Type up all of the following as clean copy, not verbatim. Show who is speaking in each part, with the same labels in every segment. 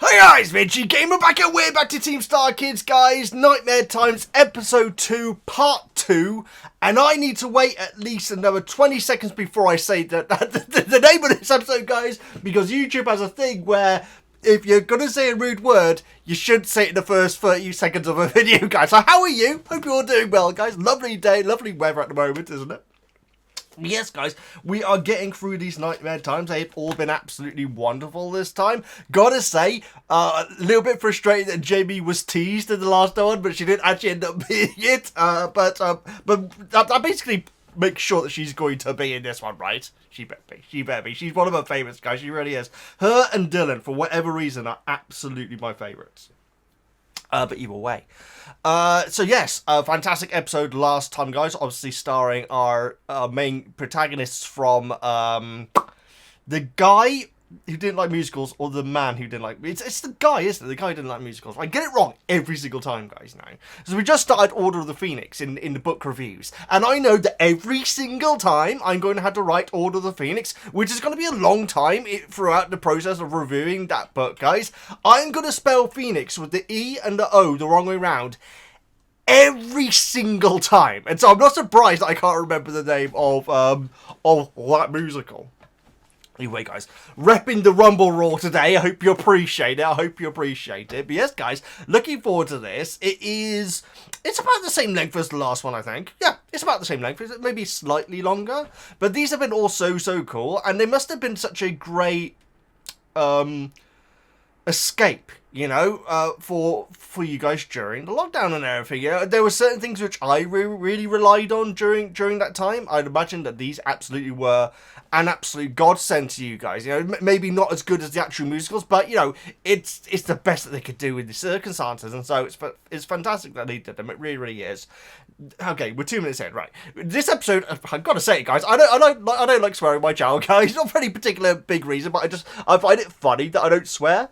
Speaker 1: Hey guys, Veggie Gamer back and we're back to Team StarKids, guys. Nightmare Times Episode 2, Part 2. And I need to wait at least another 20 seconds before I say the name of this episode, guys. Because YouTube has a thing where if you're going to say a rude word, you should say it in the first 30 seconds of a video, guys. So how are you? Hope you're all doing well, guys. Lovely day, lovely weather at the moment, isn't it? Yes, guys, we are getting through these Nightmare Times. They've all been absolutely wonderful this time. Gotta say, a little bit frustrated that Jamie was teased in the last one, but she didn't actually end up being it. But I basically make sure that she's going to be in this one, right? She better be. She better be. She's one of my favourites, guys. She really is. Her and Dylan, for whatever reason, are absolutely my favourites. But either way. So yes, a fantastic episode last time, guys. Obviously starring our main protagonists from the guy who didn't like musicals or the man who didn't like... It's the guy, isn't it? The guy who didn't like musicals. I get it wrong every single time, guys, now. So we just started Order of the Phoenix in the book reviews. And I know that every single time I'm going to have to write Order of the Phoenix, which is going to be a long time throughout the process of reviewing that book, guys. I'm going to spell Phoenix with the E and the O the wrong way round every single time. And so I'm not surprised that I can't remember the name of that musical. Anyway, guys, repping the Rumble Raw today. I hope you appreciate it. But yes, guys, looking forward to this. It's about the same length as the last one, I think. Yeah, it's about the same length. It's maybe slightly longer. But these have been all so cool. And they must have been such a great escape, you know, for you guys during the lockdown and everything. Yeah, there were certain things which I really relied on during that time. I'd imagine that these absolutely were an absolute godsend to you guys. You know, maybe not as good as the actual musicals, but you know, it's the best that they could do with the circumstances, and so it's fantastic that they did them. It really is. Okay, we're 2 minutes in, right? This episode, I've got to say it, guys. I don't like swearing on my channel, guys. Not for any particular big reason, but I find it funny that I don't swear.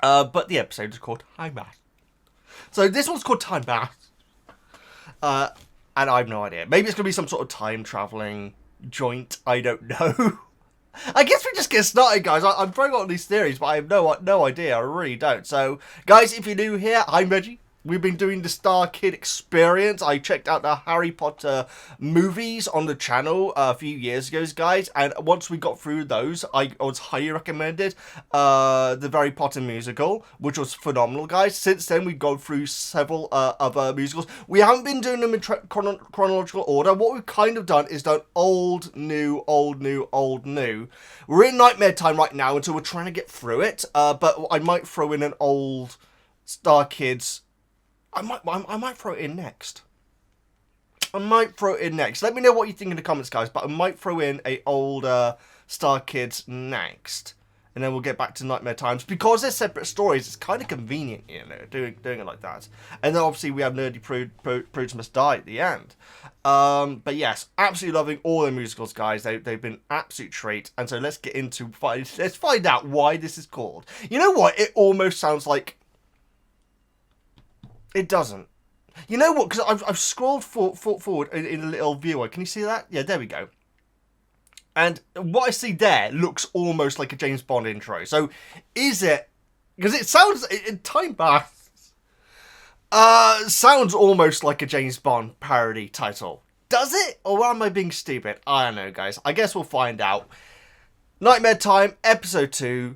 Speaker 1: But the episode is called Time Math. So this one's called Time Math. And I have no idea. Maybe it's going to be some sort of time traveling joint. I don't know. I guess we just get started, guys. I'm throwing out these theories, but I have no idea. I really don't. So, guys, if you're new here, I'm Veggie. We've been doing the StarKid experience. I checked out the Harry Potter movies on the channel a few years ago, guys. And once we got through those, I was highly recommended the Harry Potter musical, which was phenomenal, guys. Since then, we've gone through several other musicals. We haven't been doing them in chronological order. What we've kind of done is done old, new, old, new, old, new. We're in Nightmare Time right now, and so we're trying to get through it. But I might throw in an old StarKids. I might throw it in next. Let me know what you think in the comments, guys. But I might throw in a older StarKids next. And then we'll get back to Nightmare Times. Because they're separate stories, it's kind of convenient, you know, doing it like that. And then obviously we have Nerdy Prudes Must Die at the end. But yes, absolutely loving all the musicals, guys. They've been an absolute treat. And so let's get into... Let's find out why this is called. You know what? It almost sounds like... It doesn't. You know what? Because I've scrolled forward in a little viewer. Can you see that? Yeah, there we go. And what I see there looks almost like a James Bond intro. So, is it... Because it sounds... Time Bath sounds almost like a James Bond parody title. Does it? Or am I being stupid? I don't know, guys. I guess we'll find out. Nightmare Time, Episode 2.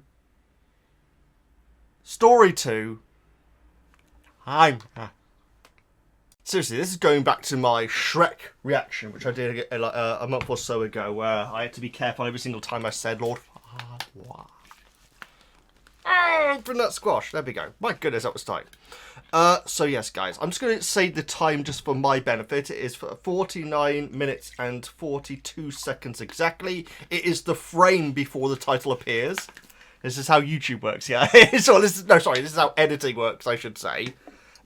Speaker 1: Story 2. Seriously, this is going back to my Shrek reaction, which I did a month or so ago, where I had to be careful every single time I said Lord Farquaad. Open that squash. There we go. My goodness, that was tight. So yes, guys, I'm just going to say the time just for my benefit. It is for 49 minutes and 42 seconds exactly. It is the frame before the title appears. This is how YouTube works, yeah. This is how editing works, I should say.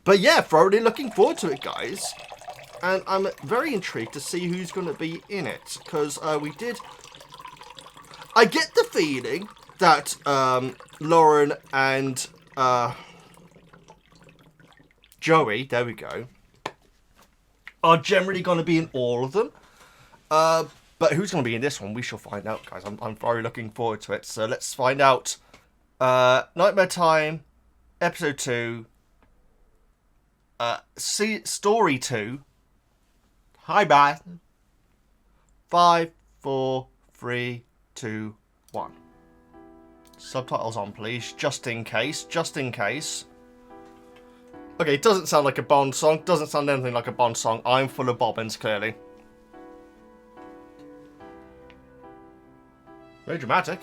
Speaker 1: But yeah, thoroughly looking forward to it, guys. And I'm very intrigued to see who's going to be in it. Because we did... I get the feeling that Lauren and Joey, there we go, are generally going to be in all of them. But who's going to be in this one? We shall find out, guys. I'm very looking forward to it. So let's find out Nightmare Time, Episode 2, Story 2. Hi, bye. 5, 4, 3, 2, 1. Subtitles on, please, just in case. Just in case. Okay, it doesn't sound like a Bond song. Doesn't sound anything like a Bond song. I'm full of bobbins, clearly. Very dramatic.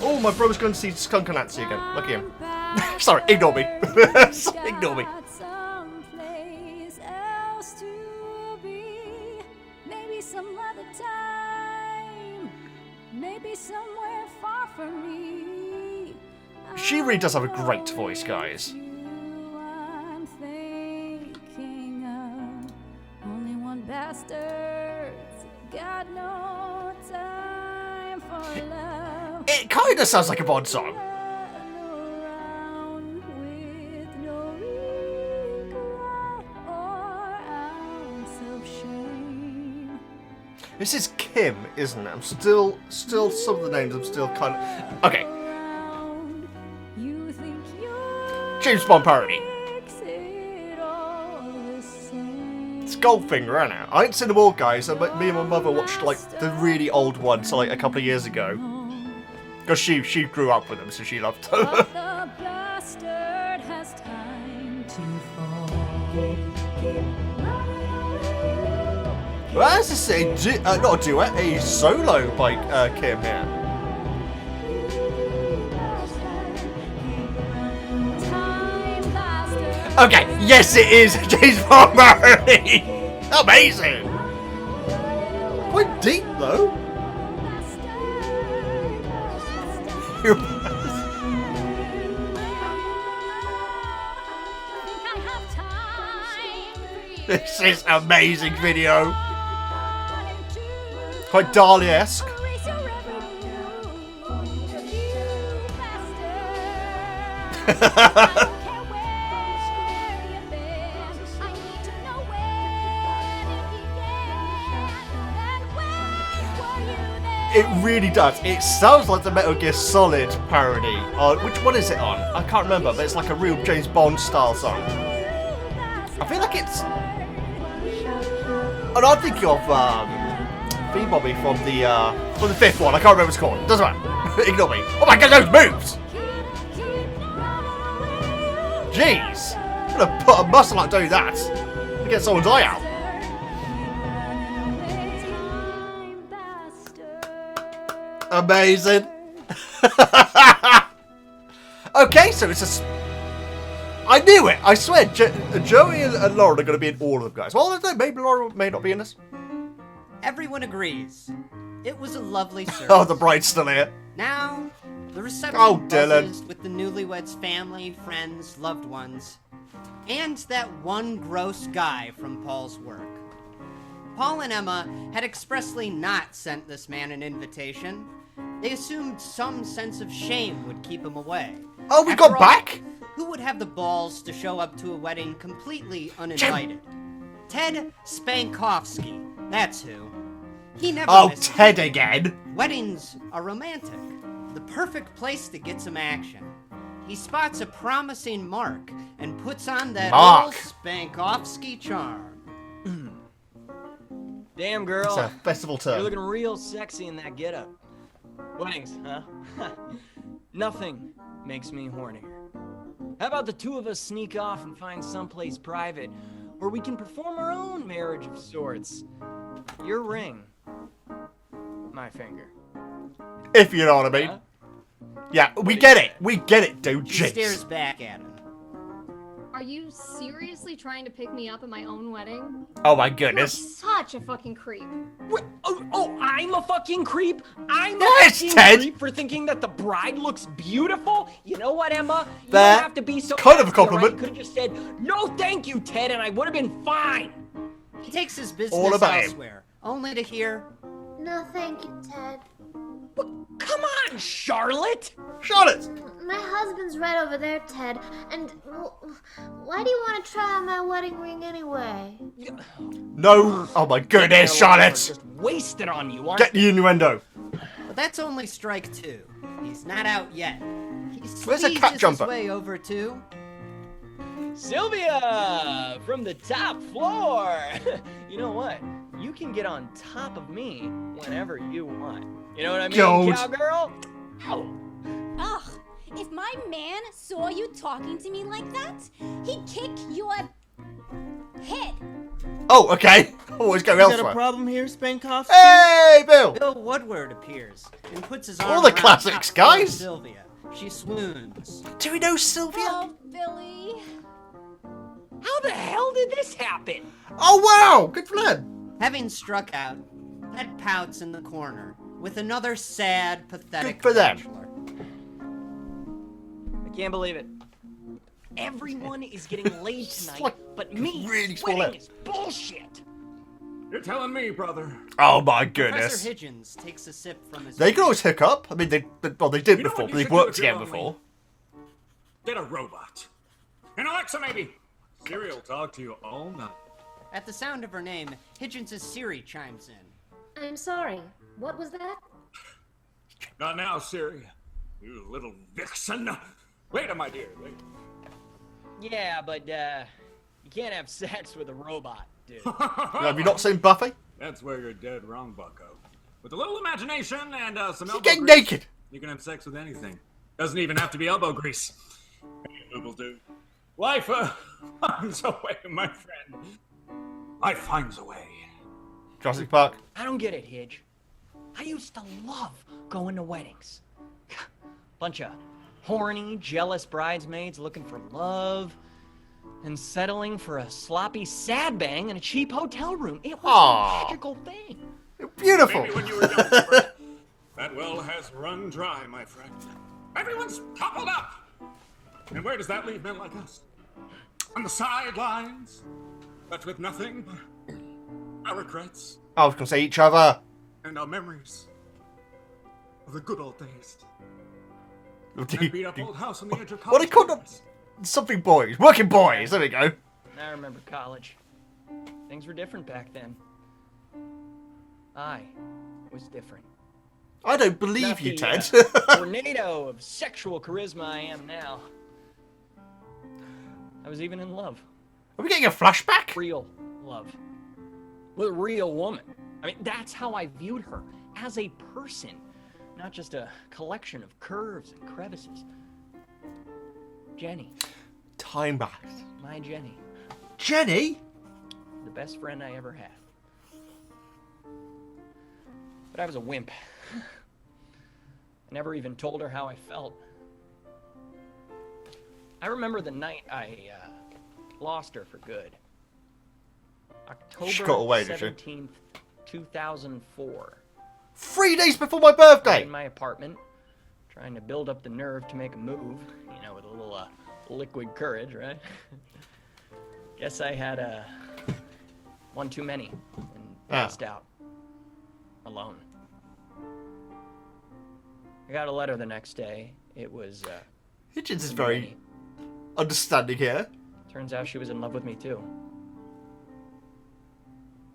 Speaker 1: Oh, my brother's going to see Skunk and Nancy again. Look at him. Sorry, ignore me. Ignore me.
Speaker 2: Maybe some other time. Maybe somewhere far from me.
Speaker 1: She really does have a great voice, guys.
Speaker 2: I'm thinking of only one bastard. Got no time for love.
Speaker 1: It kind of sounds like a Bond song. This is Kim, isn't it? I'm still some of the names I'm still kind of... Okay. James Bond parody. It's Goldfinger, isn't it? I ain't seen them all, guys. So me and my mother watched like the really old ones, so like a couple of years ago. Because she grew up with them, so she loved them. Well, that's to say, not a duet, a solo by Kim here. Okay, yes it is James Bond parody. Amazing. Quite deep though. This is amazing video. Quite Dali-esque. It really does. It sounds like the Metal Gear Solid parody. Which one is it on? I can't remember, but it's like a real James Bond style song. I feel like it's... And I'm thinking of B-Bobby from the fifth one. I can't remember what it's called. Doesn't matter. Ignore me. Oh my god, those moves! Jeez. I'm gonna put a muscle out doing that to get someone's eye out. Amazing. Okay, so it's a... I knew it! I swear, Joey and Lauren are going to be in all of them, guys. Well, maybe Lauren may not be in this.
Speaker 3: Everyone agrees. It was a lovely service.
Speaker 1: Oh, the bride's still here.
Speaker 3: Now, the reception buzzes with the newlyweds' family, friends, loved ones, and that one gross guy from Paul's work. Paul and Emma had expressly not sent this man an invitation. They assumed some sense of shame would keep him away.
Speaker 1: Oh, we got back?
Speaker 3: Who would have the balls to show up to a wedding completely uninvited? Ted Spankowski. That's who. He never misses.
Speaker 1: Ted again.
Speaker 3: Weddings are romantic. The perfect place to get some action. He spots a promising mark and puts on that old Spankowski charm.
Speaker 4: Damn, girl.
Speaker 1: It's a festival term.
Speaker 4: You're looking real sexy in that getup. Weddings, huh? Nothing makes me hornier. How about the two of us sneak off and find someplace private where we can perform our own marriage of sorts? Your ring. My finger.
Speaker 1: If you know what I mean. Huh? Yeah, we get it. We get it, dude.
Speaker 3: She stares back at him.
Speaker 5: Are you seriously trying to pick me up at my own wedding?
Speaker 1: Oh my goodness.
Speaker 5: You're such a fucking creep.
Speaker 4: What? Oh, I'm a fucking creep? I'm a fucking creep for thinking that the bride looks beautiful? You know what, Emma? You don't have to be so
Speaker 1: kind of a compliment.
Speaker 4: You could have just said, no thank you, Ted, and I would have been fine.
Speaker 3: He takes his business elsewhere, only to hear,
Speaker 6: no thank you, Ted.
Speaker 4: Come on, Charlotte!
Speaker 1: Charlotte!
Speaker 6: My husband's right over there, Ted. And why do you want to try on my wedding ring anyway?
Speaker 1: No. Oh my goodness, Charlotte!
Speaker 4: Just wasted on you, aren't
Speaker 1: Get the innuendo.
Speaker 3: But that's only strike 2. He's not out yet.
Speaker 1: Where's the cat
Speaker 3: His
Speaker 1: jumper?
Speaker 3: way over to...
Speaker 4: Sylvia! From the top floor! You know what? You can get on top of me whenever you want. You know what I mean,
Speaker 1: Don't.
Speaker 4: cowgirl? Ow.
Speaker 2: Ugh, if my man saw you talking to me like that, he'd kick your head.
Speaker 1: Oh, okay. Always go
Speaker 7: You got a
Speaker 1: elsewhere.
Speaker 7: problem here, Spankoff?
Speaker 1: Hey, Bill!
Speaker 3: Bill Woodward appears and puts his arm
Speaker 1: All the
Speaker 3: around
Speaker 1: classics,
Speaker 3: top floor
Speaker 1: guys.
Speaker 3: Sylvia. She swoons.
Speaker 1: Do we know Sylvia?
Speaker 2: Oh, Billy.
Speaker 4: How the hell did this happen?
Speaker 1: Oh, wow! Good for them.
Speaker 3: Having struck out, Ted pouts in the corner with another sad, pathetic
Speaker 1: Good for them.
Speaker 3: bachelor.
Speaker 4: I can't believe it. Everyone is getting laid
Speaker 1: It's
Speaker 4: tonight,
Speaker 1: like
Speaker 4: but me.
Speaker 1: really small
Speaker 4: Wedding
Speaker 1: lip.
Speaker 4: is bullshit.
Speaker 8: You're telling me, brother.
Speaker 1: Oh my
Speaker 3: Professor
Speaker 1: goodness.
Speaker 3: Hitchens takes a sip from his
Speaker 1: They can always hook up. I mean, they did
Speaker 8: You know
Speaker 1: before,
Speaker 8: what
Speaker 1: but
Speaker 8: you
Speaker 1: they've
Speaker 8: should do
Speaker 1: worked
Speaker 8: if you're
Speaker 1: together
Speaker 8: lonely?
Speaker 1: before.
Speaker 8: Get a robot. An Alexa, maybe. Siri will talk to you all night.
Speaker 3: At the sound of her name, Hitchens' Siri chimes in.
Speaker 6: I'm sorry. What was that?
Speaker 8: Not now, Siri. You little vixen. Later, my dear. Later.
Speaker 4: Yeah, but you can't have sex with a robot, dude.
Speaker 1: Have you not seen Buffy?
Speaker 8: That's where you're dead wrong, bucko. With a little imagination and some
Speaker 1: She's
Speaker 8: elbow
Speaker 1: getting
Speaker 8: grease,
Speaker 1: naked.
Speaker 8: you can have sex with anything. Doesn't even have to be elbow grease. People do. Life finds a way, my friend. Life finds a way.
Speaker 1: Jurassic Park.
Speaker 4: I don't get it, Hitch. I used to love going to weddings. Bunch of horny, jealous bridesmaids looking for love and settling for a sloppy sad bang in a cheap hotel room. It was
Speaker 1: Aw.
Speaker 4: a magical thing.
Speaker 1: Beautiful.
Speaker 8: Maybe when you were young, friend. That well has run dry, my friend. Everyone's coupled up. And where does that leave men like us? On the sidelines, but with nothing but our regrets
Speaker 1: I was gonna say each other.
Speaker 8: and our memories of the good old days.
Speaker 1: Do
Speaker 8: That
Speaker 1: you-
Speaker 8: beat up
Speaker 1: do you-
Speaker 8: old house on the edge of
Speaker 1: What do you call them?
Speaker 8: college.
Speaker 1: Something boys. Working boys. There we go.
Speaker 4: I remember college. Things were different back then. I was different.
Speaker 1: I don't believe
Speaker 4: Not
Speaker 1: you,
Speaker 4: the,
Speaker 1: Ted.
Speaker 4: tornado of sexual charisma I am now. I was even in love.
Speaker 1: Are we getting a flashback?
Speaker 4: Real love. With a real woman. I mean, that's how I viewed her. As a person. Not just a collection of curves and crevices. Jenny.
Speaker 1: Time back.
Speaker 4: My Jenny.
Speaker 1: Jenny?
Speaker 4: The best friend I ever had. But I was a wimp. I never even told her how I felt. I remember the night I lost her for good.
Speaker 1: She
Speaker 4: October
Speaker 1: got away, did she?
Speaker 4: 17th, 2004.
Speaker 1: 3 days before my
Speaker 4: I'm
Speaker 1: birthday.
Speaker 4: in my apartment, trying to build up the nerve to make a move, you know, with a little liquid courage, right? Guess I had one too many and passed out alone. I got a letter the next day. It was
Speaker 1: Hitchens is
Speaker 4: from
Speaker 1: very
Speaker 4: Jenny.
Speaker 1: understanding here.
Speaker 4: Turns out she was in love with me too.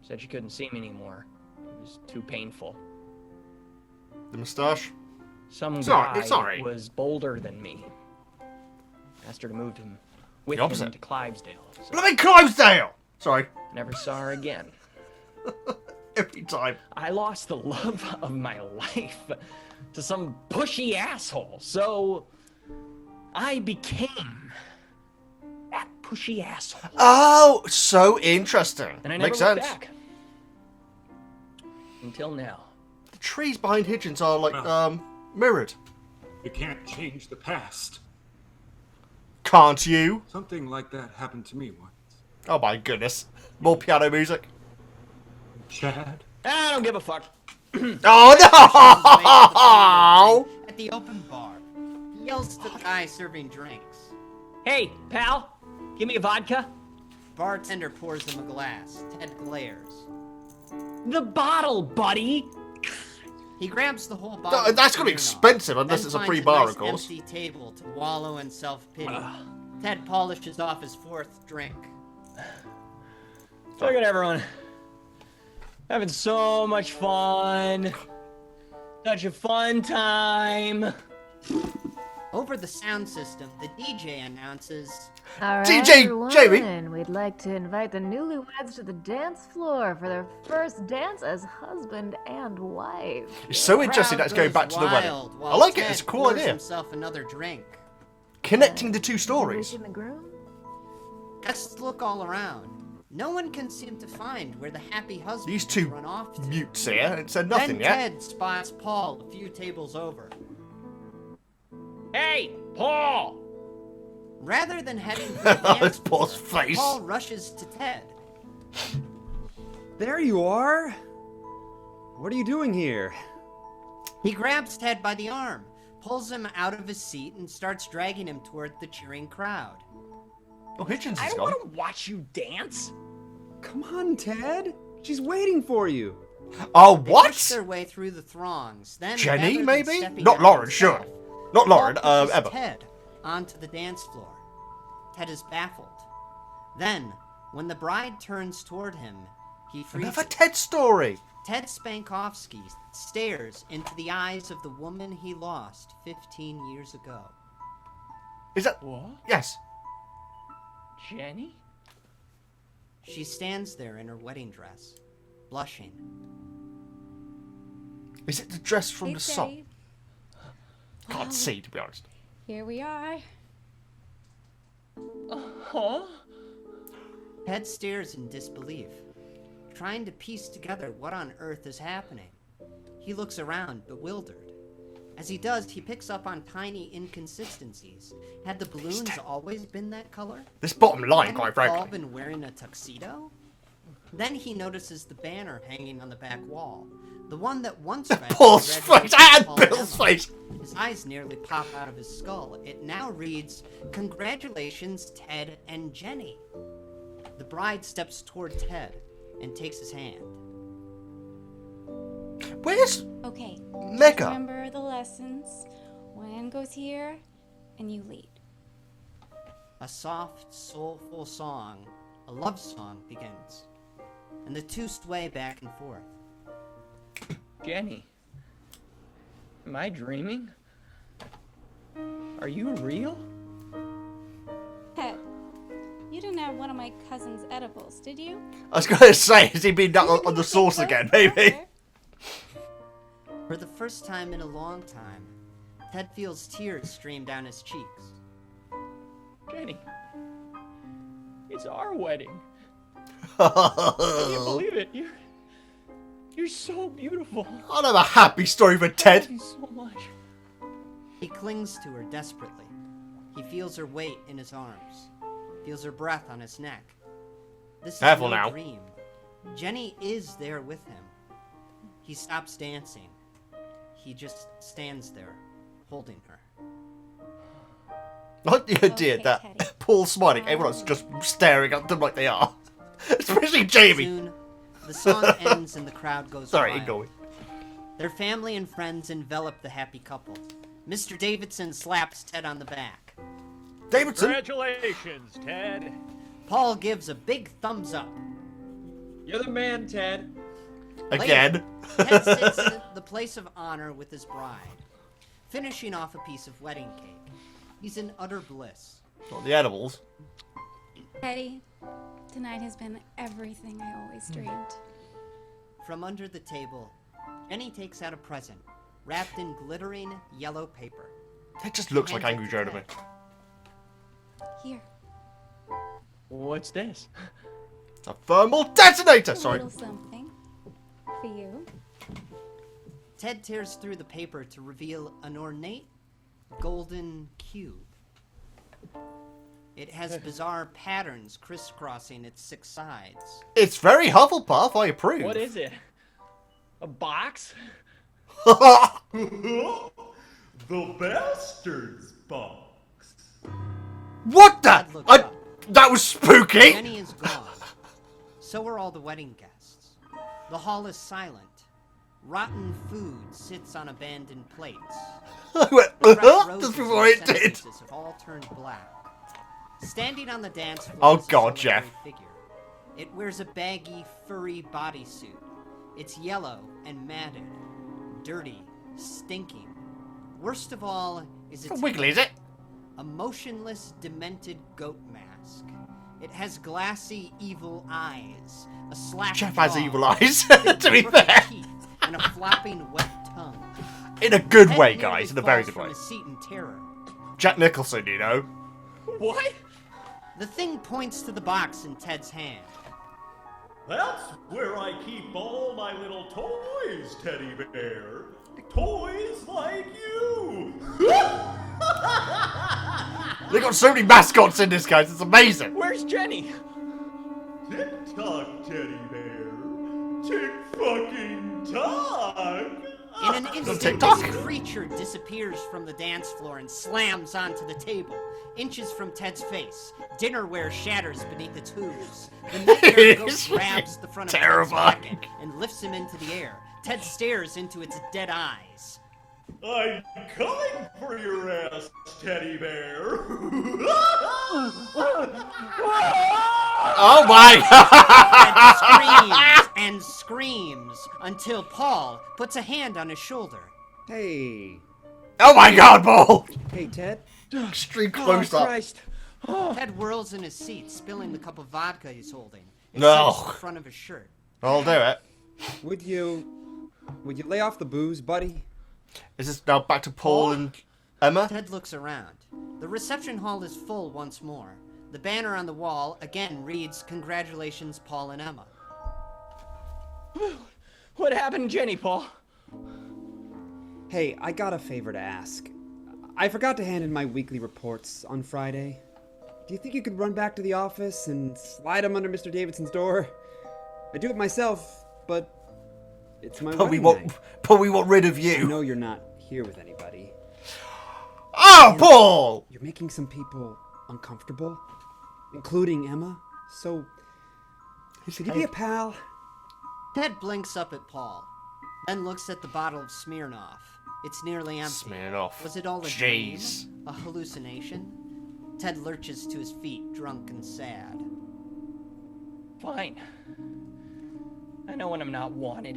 Speaker 4: Said she couldn't see me anymore. It was too painful.
Speaker 1: The moustache.
Speaker 4: Some
Speaker 1: Sorry,
Speaker 4: guy
Speaker 1: sorry.
Speaker 4: was bolder than me. Asked her to move him with
Speaker 1: The
Speaker 4: him
Speaker 1: opposite.
Speaker 4: to Clivesdale. So
Speaker 1: Bloody Clivesdale! Sorry.
Speaker 4: never saw her again.
Speaker 1: Every time.
Speaker 4: I lost the love of my life to some pushy asshole. So I became that pushy asshole.
Speaker 1: Oh, so interesting.
Speaker 4: And I never
Speaker 1: Makes
Speaker 4: looked
Speaker 1: sense.
Speaker 4: back. Until now.
Speaker 1: The trees behind Hitchens are like,
Speaker 8: Well.
Speaker 1: mirrored.
Speaker 8: You can't change the past.
Speaker 1: Can't you?
Speaker 8: Something like that happened to me once.
Speaker 1: Oh my goodness. More piano music.
Speaker 8: Chad?
Speaker 4: I don't give a fuck.
Speaker 1: Oh no!
Speaker 3: At the open bar, he yells to the guy serving drinks.
Speaker 4: Hey, pal, give me a vodka.
Speaker 3: Bartender pours him a glass. Ted glares.
Speaker 4: The bottle, buddy.
Speaker 3: He grabs the whole bottle.
Speaker 1: That's gonna be expensive unless it's a free bar, of course.
Speaker 3: Empty table to wallow in self-pity. Ted polishes off his 4th drink.
Speaker 4: Look at everyone. Having so much fun. Such a fun time.
Speaker 3: Over the sound system, the DJ announces,
Speaker 7: All right,
Speaker 1: DJ Jamie.
Speaker 7: everyone, we'd like to invite the newlyweds to the dance floor for their first dance as husband and wife.
Speaker 1: It's so interesting that's going back to the wedding. I like it. It's a cool idea.
Speaker 3: Himself another drink.
Speaker 1: Connecting the two stories.
Speaker 7: Wishing the groom?
Speaker 3: Guests look all around. No one can seem to find where the happy husband
Speaker 1: These two
Speaker 3: run off to.
Speaker 1: mutes here. It said nothing
Speaker 3: Then
Speaker 1: yet.
Speaker 3: Ted spots Paul a few tables over.
Speaker 4: Hey, Paul!
Speaker 3: Rather than heading for the dance
Speaker 1: That's
Speaker 3: floor,
Speaker 1: Paul's face.
Speaker 3: Paul rushes to Ted.
Speaker 9: There you are. What are you doing here?
Speaker 3: He grabs Ted by the arm, pulls him out of his seat, and starts dragging him toward the cheering crowd.
Speaker 1: Oh, Hitchens
Speaker 4: I
Speaker 1: is
Speaker 4: don't
Speaker 1: gone.
Speaker 4: want to watch you dance.
Speaker 9: Come on, Ted. She's waiting for you.
Speaker 1: Oh,
Speaker 3: They
Speaker 1: what?
Speaker 3: push their way through the throngs. Then,
Speaker 1: Jenny,
Speaker 3: rather than
Speaker 1: maybe?
Speaker 3: stepping
Speaker 1: Not
Speaker 3: out
Speaker 1: Lauren,
Speaker 3: himself,
Speaker 1: sure. Not Lauren,
Speaker 3: Paul pushes
Speaker 1: Emma.
Speaker 3: Ted onto the dance floor. Ted is baffled. Then, when the bride turns toward him, he freezes.
Speaker 1: Another Ted story.
Speaker 3: Ted Spankowski stares into the eyes of the woman he lost 15 years ago.
Speaker 1: Is that?
Speaker 4: What?
Speaker 1: Yes.
Speaker 4: Jenny?
Speaker 3: She stands there in her wedding dress, blushing.
Speaker 1: Is it the dress from
Speaker 2: Hey,
Speaker 1: the song?
Speaker 2: Dave.
Speaker 1: Can't see, to be honest.
Speaker 2: Here we are.
Speaker 4: Huh?
Speaker 3: Ted stares in disbelief, trying to piece together what on earth is happening. He looks around, bewildered. As he does, he picks up on tiny inconsistencies. Had the balloons always been that color?
Speaker 1: This bottom line,
Speaker 3: Hadn't
Speaker 1: quite
Speaker 3: Paul
Speaker 1: frankly.
Speaker 3: been wearing a tuxedo? Then he notices the banner hanging on the back wall. The one that once read
Speaker 1: Paul's face and
Speaker 3: Paul
Speaker 1: Bill's
Speaker 3: Emma.
Speaker 1: face.
Speaker 3: His eyes nearly pop out of his skull. It now reads, "Congratulations, Ted and Jenny." The bride steps toward Ted and takes his hand.
Speaker 1: Where's
Speaker 2: Okay.
Speaker 1: Mega?
Speaker 2: Remember the lessons. One goes here, and you lead.
Speaker 3: A soft, soulful song, a love song, begins, and the two sway back and forth.
Speaker 4: Jenny? Am I dreaming? Are you real?
Speaker 2: Ted, you didn't have one of my cousin's edibles, did you?
Speaker 1: I was going to say, has he been down on the sauce again, maybe?
Speaker 3: For the first time in a long time, Ted feels tears stream down his cheeks.
Speaker 4: Jenny. It's our wedding. I can't believe it. You're so beautiful.
Speaker 1: Another happy story for
Speaker 4: I
Speaker 1: Ted.
Speaker 4: love you so much.
Speaker 3: He clings to her desperately. He feels her weight in his arms, feels her breath on his neck. This is
Speaker 1: Careful
Speaker 3: no
Speaker 1: now.
Speaker 3: dream. Jenny is there with him. He stops dancing. He just stands there, holding her.
Speaker 1: Not the idea
Speaker 2: Okay,
Speaker 1: that
Speaker 2: Teddy.
Speaker 1: Paul's smiling, everyone's just staring at them like they are. Especially Jamie.
Speaker 3: Soon, the song ends and the crowd goes
Speaker 1: Sorry,
Speaker 3: wild.
Speaker 1: ignore me.
Speaker 3: Their family and friends envelop the happy couple. Mr. Davidson slaps Ted on the back.
Speaker 1: Davidson?
Speaker 10: Congratulations, Ted.
Speaker 3: Paul gives a big thumbs up.
Speaker 10: You're the man, Ted.
Speaker 1: Again.
Speaker 3: Ted sits in the place of honor with his bride, finishing off a piece of wedding cake. He's in utter bliss.
Speaker 1: Not the edibles.
Speaker 2: Teddy, tonight has been everything I always dreamed.
Speaker 3: From under the table, Jenny takes out a present, wrapped in glittering yellow paper.
Speaker 1: That just looks like
Speaker 3: Hands it
Speaker 1: Angry
Speaker 3: to
Speaker 1: Joe to me.
Speaker 3: Ted.
Speaker 2: Here,
Speaker 4: What's this?
Speaker 1: It's a thermal detonator!
Speaker 2: a
Speaker 1: Sorry.
Speaker 2: little something for you.
Speaker 3: Ted tears through the paper to reveal an ornate golden cube. It has bizarre patterns crisscrossing its 6 sides.
Speaker 1: It's very Hufflepuff, I approve.
Speaker 4: What is it? A box?
Speaker 10: The Bastards box.
Speaker 1: What the?
Speaker 3: Ted looks up.
Speaker 1: That was spooky!
Speaker 3: Jenny is gone. So are all the wedding guests. The hall is silent. Rotten food sits on abandoned plates.
Speaker 1: I went,
Speaker 3: Fresh
Speaker 1: just
Speaker 3: roses
Speaker 1: before
Speaker 3: and
Speaker 1: it did.
Speaker 3: sentences have all turned black. Standing on the dance floor
Speaker 1: Oh
Speaker 3: is a
Speaker 1: God,
Speaker 3: solitary
Speaker 1: Jeff.
Speaker 3: figure. It wears a baggy, furry bodysuit. It's yellow and matted, dirty, stinking. Worst of all is its
Speaker 1: Wiggly, is it?
Speaker 3: a motionless, demented goat mask. It has glassy, evil eyes, a slack
Speaker 1: Jeff has
Speaker 3: jaw,
Speaker 1: evil eyes,
Speaker 3: big
Speaker 1: to be
Speaker 3: crooked
Speaker 1: fair.
Speaker 3: teeth, and a flopping, wet tongue.
Speaker 1: In a good
Speaker 3: Ted
Speaker 1: way,
Speaker 3: nearly
Speaker 1: guys. In a very
Speaker 3: falls
Speaker 1: good
Speaker 3: from
Speaker 1: way.
Speaker 3: his seat in terror.
Speaker 1: Jack Nicholson, you know.
Speaker 10: What?
Speaker 3: The thing points to the box in Ted's hand.
Speaker 11: That's where I keep all my little toys, Teddy Bear. Toys like you.
Speaker 1: They got so many mascots in this, guys. It's amazing.
Speaker 4: Where's Jenny?
Speaker 11: Tick-tock, Teddy Bear. Tick-fucking-tock.
Speaker 3: In an instant,
Speaker 1: TikTok?
Speaker 3: this creature disappears from the dance floor and slams onto the table, inches from Ted's face. Dinnerware shatters beneath its hooves. The nightmare ghost grabs the front of Ted's
Speaker 1: Terrifying.
Speaker 3: jacket and lifts him into the air. Ted stares into its dead eyes.
Speaker 11: I'm coming for your ass, Teddy Bear.
Speaker 1: Oh my God!
Speaker 3: Ted screams and screams until Paul puts a hand on his shoulder.
Speaker 9: Hey.
Speaker 1: Oh my God, Paul!
Speaker 9: Hey, Ted.
Speaker 1: Extreme close up.
Speaker 4: Christ.
Speaker 3: Ted whirls in his seat, spilling the cup of vodka he's holding. It
Speaker 1: No.
Speaker 3: soaks the front of his shirt.
Speaker 1: I'll do it.
Speaker 9: Would you lay off the booze, buddy?
Speaker 1: Is this now back to Paul and Emma?
Speaker 3: Ted looks around. The reception hall is full once more. The banner on the wall again reads, "Congratulations, Paul and Emma."
Speaker 4: What happened to Jenny, Paul?
Speaker 9: Hey, I got a favor to ask. I forgot to hand in my weekly reports on Friday. Do you think you could run back to the office and slide them under Mr. Davidson's door? I do it myself, but it's my
Speaker 1: But we
Speaker 9: wedding
Speaker 1: want,
Speaker 9: night.
Speaker 1: but we want rid of
Speaker 9: I
Speaker 1: you.
Speaker 9: know you're not here with anybody.
Speaker 1: Oh, Paul!
Speaker 9: You're making some people uncomfortable, including Emma. So, could you be a pal?
Speaker 3: Ted blinks up at Paul, then looks at the bottle of Smirnoff. It's nearly empty.
Speaker 1: Smirnoff.
Speaker 3: Was it all a
Speaker 1: Jeez.
Speaker 3: dream? A hallucination? Ted lurches to his feet, drunk and sad.
Speaker 4: Fine. I know when I'm not wanted.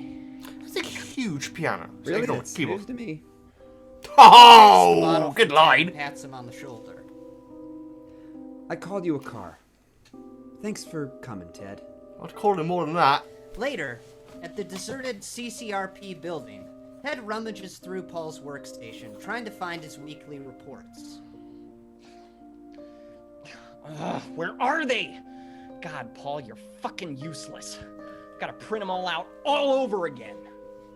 Speaker 1: It's a huge piano. So
Speaker 9: Really?
Speaker 1: ignore
Speaker 9: That's
Speaker 1: keyboard.
Speaker 9: news to me.
Speaker 3: The
Speaker 1: Oh,
Speaker 3: bottle
Speaker 1: good
Speaker 3: from
Speaker 1: line.
Speaker 3: Ted pats him on the shoulder.
Speaker 9: I called you a car. Thanks for coming, Ted.
Speaker 1: I'd call him more than that.
Speaker 3: Later, at the deserted CCRP building, Ted rummages through Paul's workstation, trying to find his weekly reports.
Speaker 4: Where are they? God, Paul, you're fucking useless. Gotta print them all out all over again.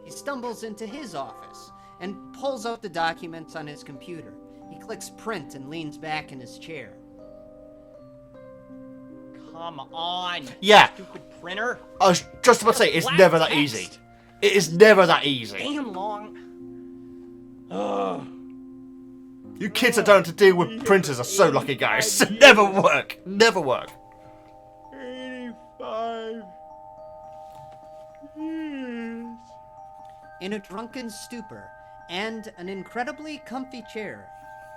Speaker 3: He stumbles into his office and pulls out the documents on his computer. He clicks print and leans back in his chair.
Speaker 4: Come on.
Speaker 1: Yeah.
Speaker 4: Stupid printer.
Speaker 1: I was just about to say, it's never that easy. It is never that easy.
Speaker 4: Damn long. Ugh.
Speaker 1: You kids that don't have to deal with printers are so lucky, guys. Never work. Never work.
Speaker 4: 85 years.
Speaker 3: In a drunken stupor and an incredibly comfy chair,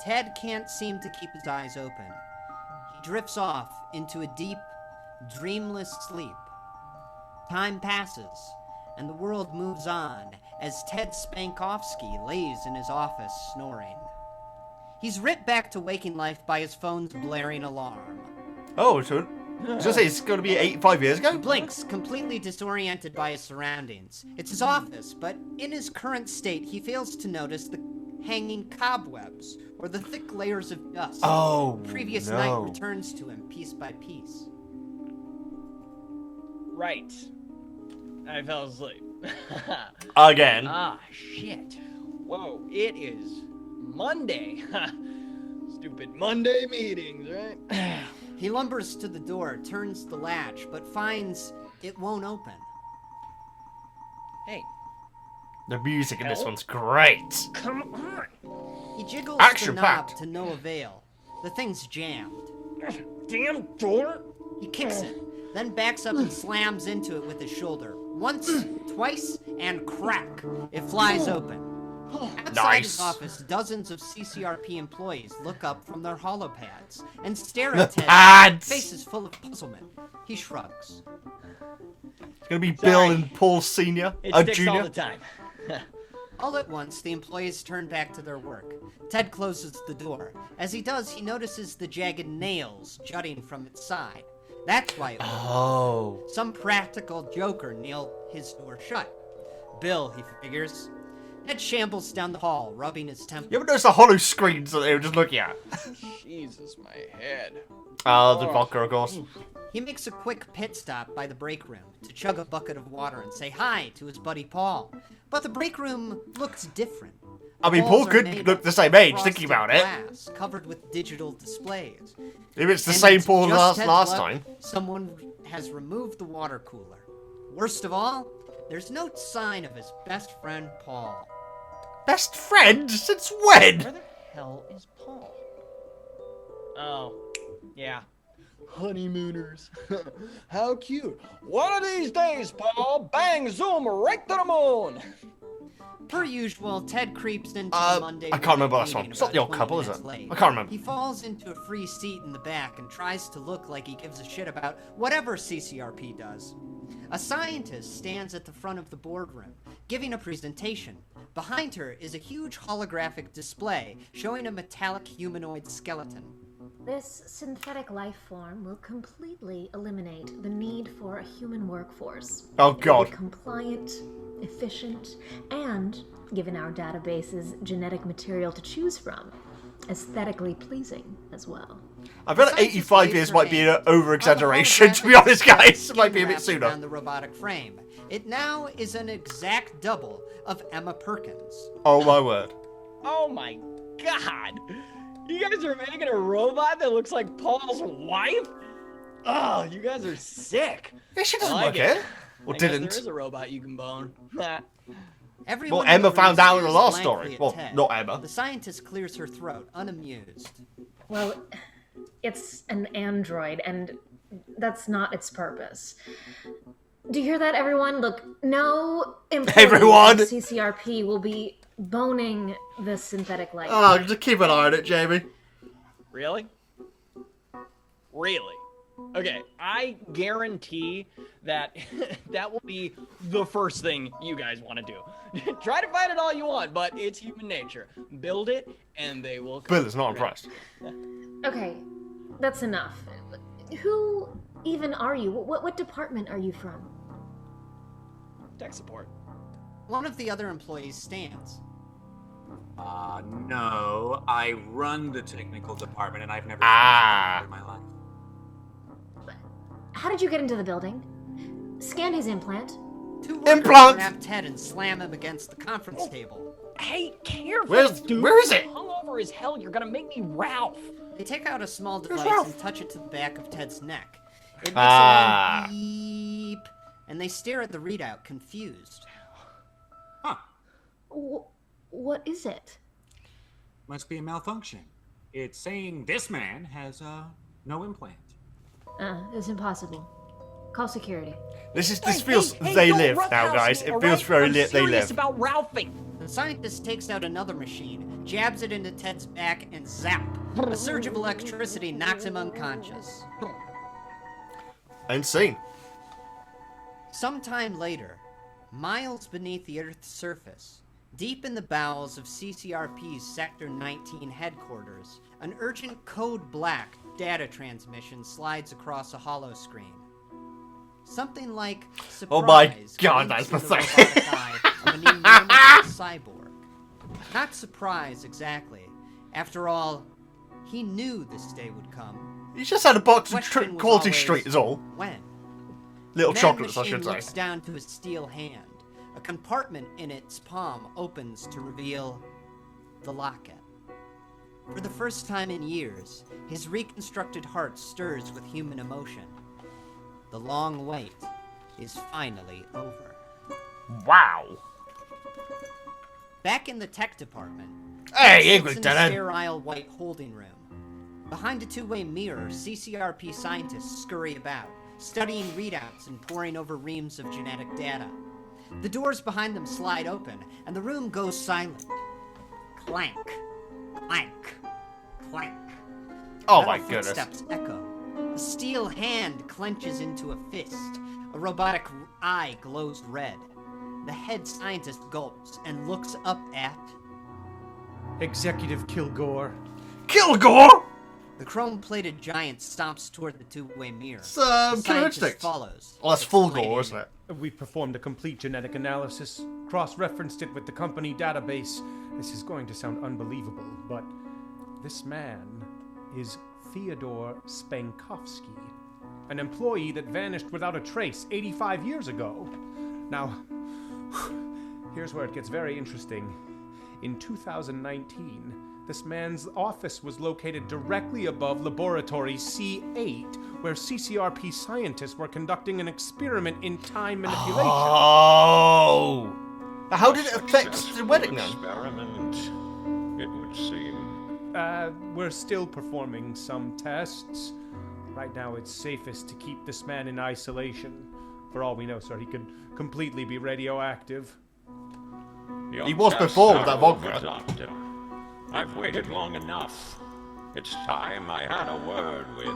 Speaker 3: Ted can't seem to keep his eyes open. He drifts off into a deep, dreamless sleep. Time passes, and the world moves on as Ted Spankowski lays in his office snoring. He's ripped back to waking life by his phone's blaring alarm.
Speaker 1: Oh, so I was gonna say it's going to be 85 years
Speaker 3: He
Speaker 1: ago.
Speaker 3: blinks, completely disoriented by his surroundings. It's his office, but in his current state, he fails to notice the hanging cobwebs or the thick layers of dust.
Speaker 1: Oh,
Speaker 3: The previous
Speaker 1: no.
Speaker 3: night returns to him piece by piece.
Speaker 4: Right. I fell asleep.
Speaker 1: Again.
Speaker 4: Ah, shit. Whoa, it is Monday. Stupid Monday meetings, right?
Speaker 3: He lumbers to the door, turns the latch, but finds it won't open.
Speaker 4: Hey,
Speaker 1: The music in this
Speaker 4: Hell?
Speaker 1: one's great.
Speaker 4: come on.
Speaker 3: He jiggles
Speaker 1: Action-packed.
Speaker 3: the knob to no avail. The thing's jammed.
Speaker 4: Damn door.
Speaker 3: He kicks it, then backs up and slams into it with his shoulder. Once, twice, and crack, it flies open. Outside his office, dozens of CCRP employees look up from their holopads and stare at Ted, faces full of puzzlement. He shrugs.
Speaker 1: It's gonna be Bill and Paul Senior,
Speaker 4: It
Speaker 1: Junior.
Speaker 4: all the time.
Speaker 3: All at once, the employees turn back to their work. Ted closes the door. As he does, he notices the jagged nails jutting from its side. That's why it worked. Some practical joker nailed his door shut. Bill, he figures. Ted shambles down the hall, rubbing his temple.
Speaker 1: You ever notice the hollow screens that they were just looking at?
Speaker 4: Jesus, my head.
Speaker 1: The vodka, of course.
Speaker 3: He makes a quick pit stop by the break room to chug a bucket of water and say hi to his buddy Paul. But the break room looks different.
Speaker 1: I mean,
Speaker 3: Walls
Speaker 1: Paul
Speaker 3: are
Speaker 1: could
Speaker 3: made
Speaker 1: look
Speaker 3: of
Speaker 1: the same age,
Speaker 3: frosted
Speaker 1: thinking about it.
Speaker 3: glass, covered with digital displays.
Speaker 1: If it's the
Speaker 3: And
Speaker 1: same Paul
Speaker 3: just
Speaker 1: as
Speaker 3: Ted's
Speaker 1: last
Speaker 3: luck,
Speaker 1: time.
Speaker 3: Someone has removed the water cooler. Worst of all, there's no sign of his best friend Paul.
Speaker 1: Best friend? Since when?
Speaker 4: Where the hell is Paul? Oh, yeah. Honeymooners. How cute. One of these days, Paul, bang, zoom, right to the moon.
Speaker 3: Per usual, Ted creeps into the Monday
Speaker 1: I can't remember
Speaker 3: morning
Speaker 1: last one.
Speaker 3: meeting
Speaker 1: It's not the
Speaker 3: about
Speaker 1: old couple,
Speaker 3: 20
Speaker 1: is it?
Speaker 3: minutes late.
Speaker 1: I can't remember.
Speaker 3: He falls into a free seat in the back and tries to look like he gives a shit about whatever CCRP does. A scientist stands at the front of the boardroom, giving a presentation. Behind her is a huge holographic display showing a metallic humanoid skeleton.
Speaker 6: This synthetic life form will completely eliminate the need for a human workforce.
Speaker 1: Oh,
Speaker 6: It will
Speaker 1: God.
Speaker 6: be compliant, efficient, and, given our database's genetic material to choose from, aesthetically pleasing as well.
Speaker 1: I feel like 85 years might be an over-exaggeration, to be honest, guys. It might be a bit
Speaker 3: Wrapped
Speaker 1: sooner.
Speaker 3: around the robotic frame. It now is an exact double of Emma Perkins.
Speaker 1: Oh, my word.
Speaker 4: Oh my god. You guys are making a robot that looks like Paul's wife? Oh, you guys are sick.
Speaker 1: Yeah, she doesn't
Speaker 4: I like
Speaker 1: look it. Or
Speaker 4: I guess
Speaker 1: didn't.
Speaker 4: there is a robot you can bone.
Speaker 3: Everyone
Speaker 1: Well, Emma found out in the
Speaker 3: stares
Speaker 1: last
Speaker 3: blankly
Speaker 1: story.
Speaker 3: at
Speaker 1: Well,
Speaker 3: Ted.
Speaker 1: not Emma.
Speaker 3: The scientist clears her throat, unamused.
Speaker 6: Well, it's an android, and that's not its purpose. Do you hear that, everyone? Look, no employee
Speaker 1: Everyone!
Speaker 6: of CCRP will be boning the synthetic life.
Speaker 1: Oh, just keep an eye on it, Jamie.
Speaker 4: Really? Really? Okay, I guarantee that that will be the first thing you guys want to do. Try to fight it all you want, but it's human nature. Build it, and they will come.
Speaker 1: Bill is not impressed.
Speaker 6: Okay, that's enough. Who even are you? What department are you from?
Speaker 4: Tech support.
Speaker 3: One of the other employees stands.
Speaker 12: No. I run the technical department, and I've never
Speaker 1: Ah.
Speaker 12: seen this in my life.
Speaker 6: How did you get into the building? Scan his implant.
Speaker 3: Two workers
Speaker 1: Implant!
Speaker 3: grab Ted and slam him against the conference table.
Speaker 4: Hey, careful,
Speaker 1: Where's-
Speaker 4: dude.
Speaker 1: where is it?
Speaker 4: Hungover as hell. You're gonna make me Ralph.
Speaker 3: They take out a small
Speaker 1: Where's
Speaker 3: device
Speaker 1: Ralph?
Speaker 3: and touch it to the back of Ted's neck. It makes
Speaker 1: Ah.
Speaker 3: a loud beep, and they stare at the readout, confused.
Speaker 12: Huh.
Speaker 6: What is it?
Speaker 12: Must be a malfunction. It's saying this man has, no implant.
Speaker 6: It's impossible. Call security.
Speaker 1: This feels they
Speaker 4: don't
Speaker 1: live now,
Speaker 4: roughhouse
Speaker 1: guys.
Speaker 4: me,
Speaker 1: It
Speaker 4: all
Speaker 1: feels
Speaker 4: right?
Speaker 1: very
Speaker 4: I'm
Speaker 1: they
Speaker 4: serious
Speaker 1: live.
Speaker 4: about Ralphing.
Speaker 3: The scientist takes out another machine, jabs it into Ted's back, and zap! A surge of electricity knocks him unconscious.
Speaker 1: Insane.
Speaker 3: Sometime later, miles beneath the Earth's surface, deep in the bowels of CCRP's Sector 19 headquarters, an urgent code black data transmission slides across a hollow screen. Something like surprise.
Speaker 1: Oh my God,
Speaker 3: glints
Speaker 1: that's
Speaker 3: in the
Speaker 1: pathetic.
Speaker 3: robotic eye of an enormous cyborg. Not surprise exactly. After all, he knew this day would come.
Speaker 1: He just had a box of
Speaker 3: Question was
Speaker 1: Quality
Speaker 3: always,
Speaker 1: Street is all.
Speaker 3: When?
Speaker 1: Little
Speaker 3: Man
Speaker 1: chocolates, I
Speaker 3: Machine
Speaker 1: should say.
Speaker 3: looks down to his steel hand. A compartment in its palm opens to reveal the locket. For the first time in years, his reconstructed heart stirs with human emotion. The long wait is finally over.
Speaker 1: Wow.
Speaker 3: Back in the tech department,
Speaker 1: Hey,
Speaker 3: he sits
Speaker 1: Ingrid
Speaker 3: in
Speaker 1: did
Speaker 3: the
Speaker 1: it.
Speaker 3: sterile white holding room. Behind a two-way mirror, CCRP scientists scurry about, studying readouts and poring over reams of genetic data. The doors behind them slide open, and the room goes silent. Clank, clank, clank.
Speaker 1: Oh my
Speaker 3: Metal
Speaker 1: goodness.
Speaker 3: Footsteps echo. A steel hand clenches into a fist. A robotic eye glows red. The head scientist gulps and looks up at...
Speaker 13: Executive Kilgore.
Speaker 1: Kilgore!
Speaker 3: The chrome-plated giant stomps toward the two-way mirror.
Speaker 1: It's
Speaker 3: The scientist
Speaker 1: characteristics.
Speaker 3: follows.
Speaker 1: Well, that's full gore, isn't it?
Speaker 13: We've performed a complete genetic analysis, cross-referenced it with the company database. This is going to sound unbelievable, but this man is Fyodor Spankovsky, an employee that vanished without a trace 85 years ago. Now, here's where it gets very interesting. In 2019, this man's office was located directly above Laboratory C8, where CCRP scientists were conducting an experiment in time manipulation.
Speaker 1: Oh! How did it affect the wedding then?
Speaker 11: Experiment, it would seem.
Speaker 13: We're still performing some tests. Right now, it's safest to keep this man in isolation. For all we know, sir, he could completely be radioactive.
Speaker 1: He was before with that vodka.
Speaker 11: Doctor. I've waited long enough. It's time I had a word with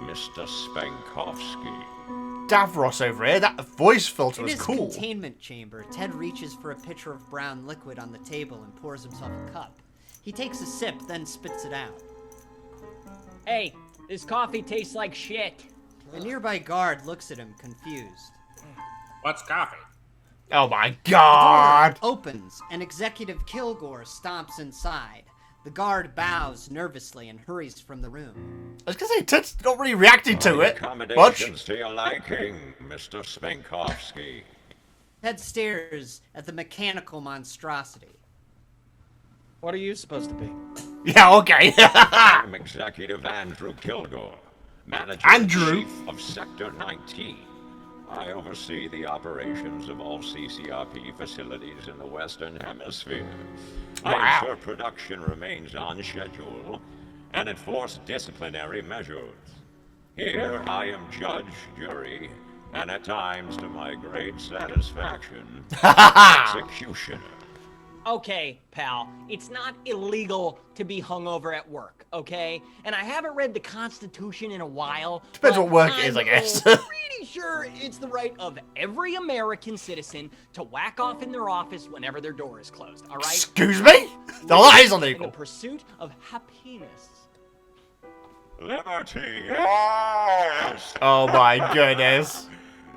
Speaker 11: Mr. Spankovsky.
Speaker 1: Davros over here, that voice filter
Speaker 3: In
Speaker 1: was
Speaker 3: his
Speaker 1: cool.
Speaker 3: containment chamber, Ted reaches for a pitcher of brown liquid on the table and pours himself a cup. He takes a sip, then spits it out.
Speaker 4: Hey, this coffee tastes like shit.
Speaker 3: A nearby guard looks at him, confused.
Speaker 8: What's coffee?
Speaker 1: Oh my god!
Speaker 3: The door opens, and Executive Kilgore stomps inside. The guard bows nervously and hurries from the room.
Speaker 1: I was gonna say, Ted's not really reacting to it much.
Speaker 11: Accommodations to your liking, Mr. Spankovsky.
Speaker 3: Ted stares at the mechanical monstrosity.
Speaker 4: What are you supposed to be?
Speaker 1: Yeah, okay.
Speaker 11: I'm Executive Andrew Kilgore, Manager-in-Chief of Sector 19. I oversee the operations of all CCRP facilities in the Western Hemisphere. I ensure production remains on schedule and enforce disciplinary measures. Here I am judge, jury, and at times, to my great satisfaction, executioner.
Speaker 4: Okay, pal, it's not illegal to be hungover at work, okay? And I haven't read the Constitution in a while.
Speaker 1: Depends what work it is, I guess.
Speaker 4: I'm pretty sure it's the right of every American citizen to whack off in their office whenever their door is closed, all right?
Speaker 1: Excuse me? No, that is
Speaker 4: In
Speaker 1: illegal.
Speaker 4: the pursuit of happiness.
Speaker 11: Liberty, yes!
Speaker 1: Oh my goodness.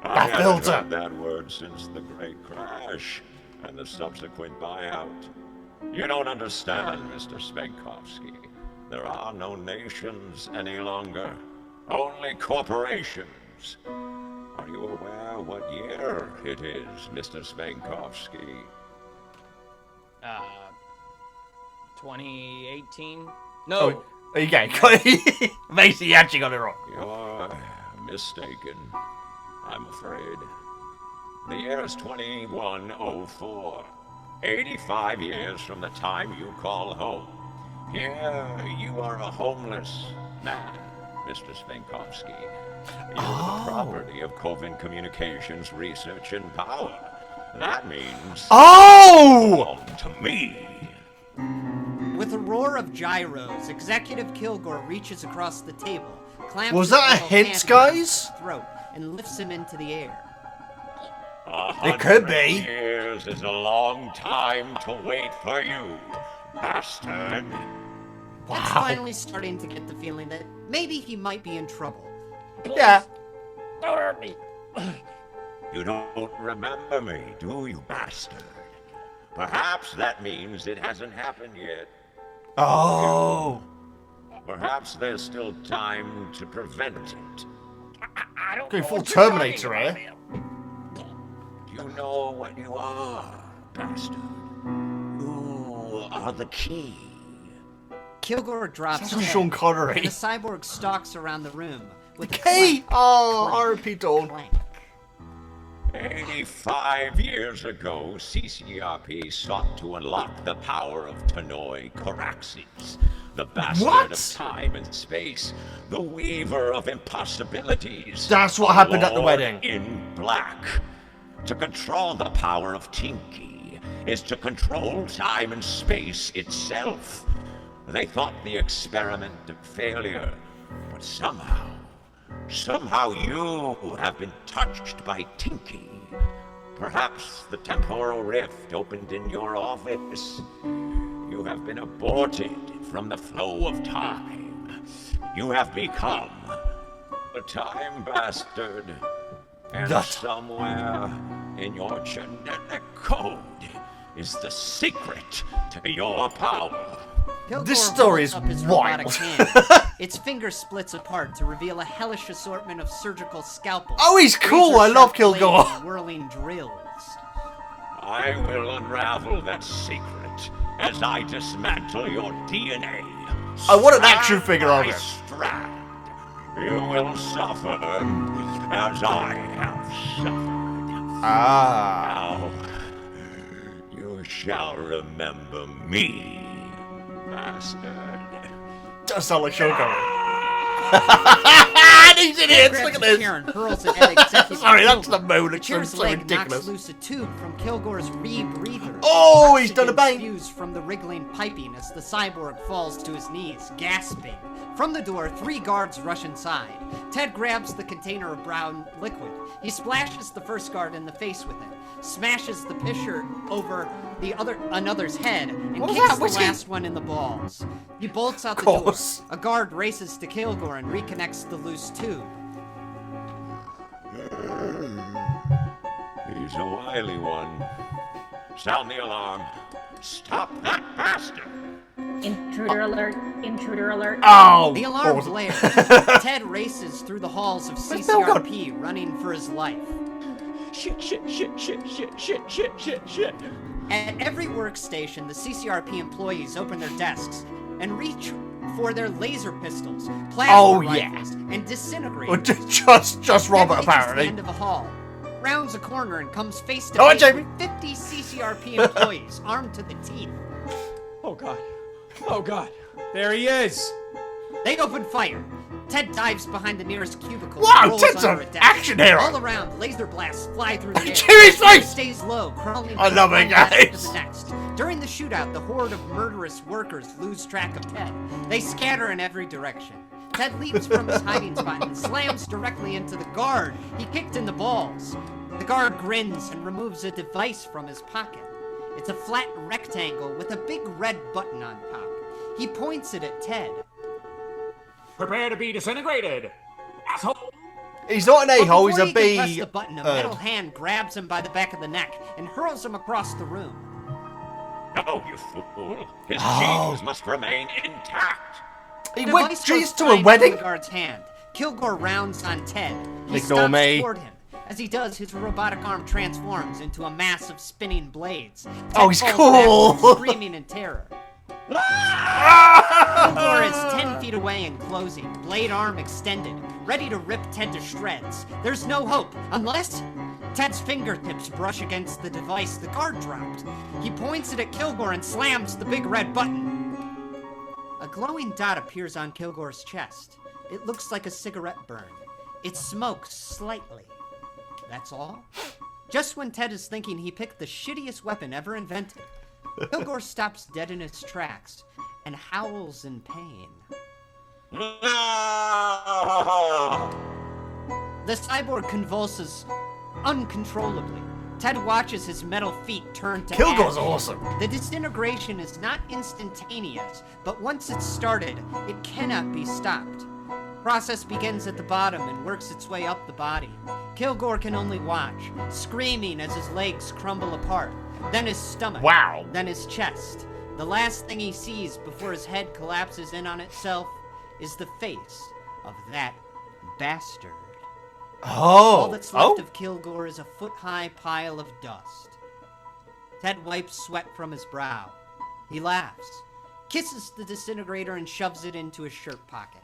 Speaker 11: I
Speaker 1: That
Speaker 11: haven't
Speaker 1: filter.
Speaker 11: heard that word since the Great Crash and the subsequent buyout. You don't understand, Mr. Spankovsky. There are no nations any longer, only corporations. Are you aware what year it is, Mr. Spankovsky?
Speaker 4: 2018? No.
Speaker 1: There you go. Macy actually got it wrong.
Speaker 11: You're mistaken, I'm afraid. The year is 2104. 85 years from the time you call home. Here, you are a homeless man, Mr. Spankovsky. You're the property of Coven Communications Research and Power. That means...
Speaker 1: Oh!
Speaker 11: To me.
Speaker 3: With a roar of gyros, Executive Kilgore reaches across the table, clamps
Speaker 1: Was
Speaker 3: his
Speaker 1: that a
Speaker 3: little
Speaker 1: hint,
Speaker 3: hand
Speaker 1: guys?
Speaker 3: around his throat, and lifts him into the air.
Speaker 1: It could be.
Speaker 11: 100 years is a long time to wait for you, bastard.
Speaker 3: Ted's finally starting to get the feeling that maybe he might be in trouble.
Speaker 1: Yeah.
Speaker 4: Don't hurt me.
Speaker 11: You don't remember me, do you, bastard? Perhaps that means it hasn't happened yet.
Speaker 1: Oh.
Speaker 11: Perhaps there's still time to prevent it.
Speaker 4: I don't
Speaker 1: Going
Speaker 4: know
Speaker 1: full
Speaker 4: what you're
Speaker 1: Terminator
Speaker 4: talking
Speaker 1: here.
Speaker 4: about,
Speaker 11: You know what you are, bastard. You are the key.
Speaker 3: Kilgore drops
Speaker 1: Sounds like
Speaker 3: Ted,
Speaker 1: Sean Connery.
Speaker 3: and the cyborg stalks around the room with a
Speaker 1: Hey!
Speaker 3: clank,
Speaker 1: Oh,
Speaker 3: clank,
Speaker 1: R.I.P. Dawn.
Speaker 3: clank.
Speaker 11: 85 years ago, CCRP sought to unlock the power of Tanoi Coraxes, The bastard of time and space, the weaver of impossibilities.
Speaker 1: That's what happened at the
Speaker 11: Lord
Speaker 1: wedding.
Speaker 11: in black. To control the power of Tinky is to control time and space itself. They thought the experiment a failure, but somehow you have been touched by Tinky. Perhaps the temporal rift opened in your office. You have been aborted from the flow of time. You have become a time bastard. And somewhere in your genetic code is the secret to your power.
Speaker 3: Kilgore
Speaker 1: This story
Speaker 3: holds
Speaker 1: is
Speaker 3: up his
Speaker 1: wild.
Speaker 3: robotic hand. Its finger splits apart to reveal a hellish assortment of surgical scalpels.
Speaker 1: Oh, he's cool. I love
Speaker 3: razor-sharp
Speaker 1: Kilgore.
Speaker 3: blades, and whirling drills.
Speaker 11: I will unravel that secret as I dismantle your DNA.
Speaker 1: I want an action figure of
Speaker 11: Strand
Speaker 1: it.
Speaker 11: by strand. You will suffer as I have suffered.
Speaker 1: Ah.
Speaker 11: Now, you shall remember me, bastard.
Speaker 1: Does sound like Shoko. These idiots, look at this. Sorry, that's the moon. It's so
Speaker 3: leg knocks
Speaker 1: ridiculous.
Speaker 3: loose a tube from Kilgore's rebreather.
Speaker 1: Oh, he's done a bang.
Speaker 3: Spews from the wriggling piping as the cyborg falls to his knees, gasping. From the door, 3 guards rush inside. Ted grabs the container of brown liquid. He splashes the first guard in the face with it, smashes the pitcher over another's head, and
Speaker 1: What was
Speaker 3: kicks
Speaker 1: that?
Speaker 3: the
Speaker 1: What's he-
Speaker 3: last one in the balls. He bolts out the door. A guard races to Kilgore and reconnects the loose tube.
Speaker 11: He's a wily one. Sound the alarm. Stop that bastard!
Speaker 6: Intruder alert, intruder alert.
Speaker 1: Oh!
Speaker 3: The alarm
Speaker 1: awesome.
Speaker 3: blares. Ted races through the halls of
Speaker 1: Where's Bill gone?
Speaker 3: CCRP, running for his life.
Speaker 4: Shit, shit, shit, shit, shit, shit, shit, shit, shit.
Speaker 3: At every workstation, the CCRP employees open their desks and reach for their laser pistols, plasma
Speaker 1: Oh, yeah.
Speaker 3: rifles, and disintegrators.
Speaker 1: Or just Robert,
Speaker 3: Ted reaches
Speaker 1: apparently.
Speaker 3: the end of a hall, rounds a corner, and comes face to
Speaker 1: Go on,
Speaker 3: face
Speaker 1: Jamie.
Speaker 3: with 50 CCRP employees armed to the teeth.
Speaker 4: Oh god. Oh god.
Speaker 13: There he is.
Speaker 3: They open fire. Ted dives behind the nearest cubicle.
Speaker 1: Wow,
Speaker 3: and rolls
Speaker 1: Ted's
Speaker 3: under
Speaker 1: an
Speaker 3: a desk.
Speaker 1: action hero.
Speaker 3: All around, laser blasts fly through the air.
Speaker 1: Jimmy's
Speaker 3: Ted
Speaker 1: face!
Speaker 3: stays low, crawling
Speaker 1: I
Speaker 3: from
Speaker 1: love
Speaker 3: one
Speaker 1: it,
Speaker 3: desk
Speaker 1: guys.
Speaker 3: to the next. During the shootout, the horde of murderous workers lose track of Ted. They scatter in every direction. Ted leaps from his hiding spot and slams directly into the guard he kicked in the balls. The guard grins and removes a device from his pocket. It's a flat rectangle with a big red button on top. He points it at Ted.
Speaker 12: Prepare to be disintegrated, asshole!
Speaker 1: He's not an
Speaker 3: But
Speaker 1: a-hole, he's
Speaker 3: before
Speaker 1: a
Speaker 3: he can press
Speaker 1: B.
Speaker 3: the button, a metal hand grabs him by the back of the neck and hurls him across the room.
Speaker 11: No, you fool! His
Speaker 1: Oh.
Speaker 11: genes must remain intact!
Speaker 1: He
Speaker 3: The
Speaker 1: went
Speaker 3: device
Speaker 1: G's
Speaker 3: goes
Speaker 1: to a
Speaker 3: flying
Speaker 1: wedding?
Speaker 3: from the guard's hand. Kilgore rounds on Ted. He
Speaker 1: Ignore
Speaker 3: stops
Speaker 1: me.
Speaker 3: toward him. As he does, his robotic arm transforms into a mass of spinning blades. Ted
Speaker 1: Oh, he's
Speaker 3: falls
Speaker 1: cool.
Speaker 3: backwards, screaming in terror. Kilgore is 10 feet away and closing, blade arm extended, ready to rip Ted to shreds. There's no hope, unless Ted's fingertips brush against the device the guard dropped. He points it at Kilgore and slams the big red button. A glowing dot appears on Kilgore's chest. It looks like a cigarette burn. It smokes slightly. That's all? Just when Ted is thinking he picked the shittiest weapon ever invented, Kilgore stops dead in his tracks and howls in pain. The cyborg convulses uncontrollably. Ted watches his metal feet turn to
Speaker 1: Kilgore's
Speaker 3: ash.
Speaker 1: awesome.
Speaker 3: The disintegration is not instantaneous, but once it's started, it cannot be stopped. Process begins at the bottom and works its way up the body. Kilgore can only watch, screaming as his legs crumble apart, then his stomach,
Speaker 1: Wow.
Speaker 3: then his chest. The last thing he sees before his head collapses in on itself is the face of that bastard.
Speaker 1: Oh.
Speaker 3: All that's left of Kilgore is a foot-high pile of dust. Ted wipes sweat from his brow. He laughs, kisses the disintegrator, and shoves it into his shirt pocket.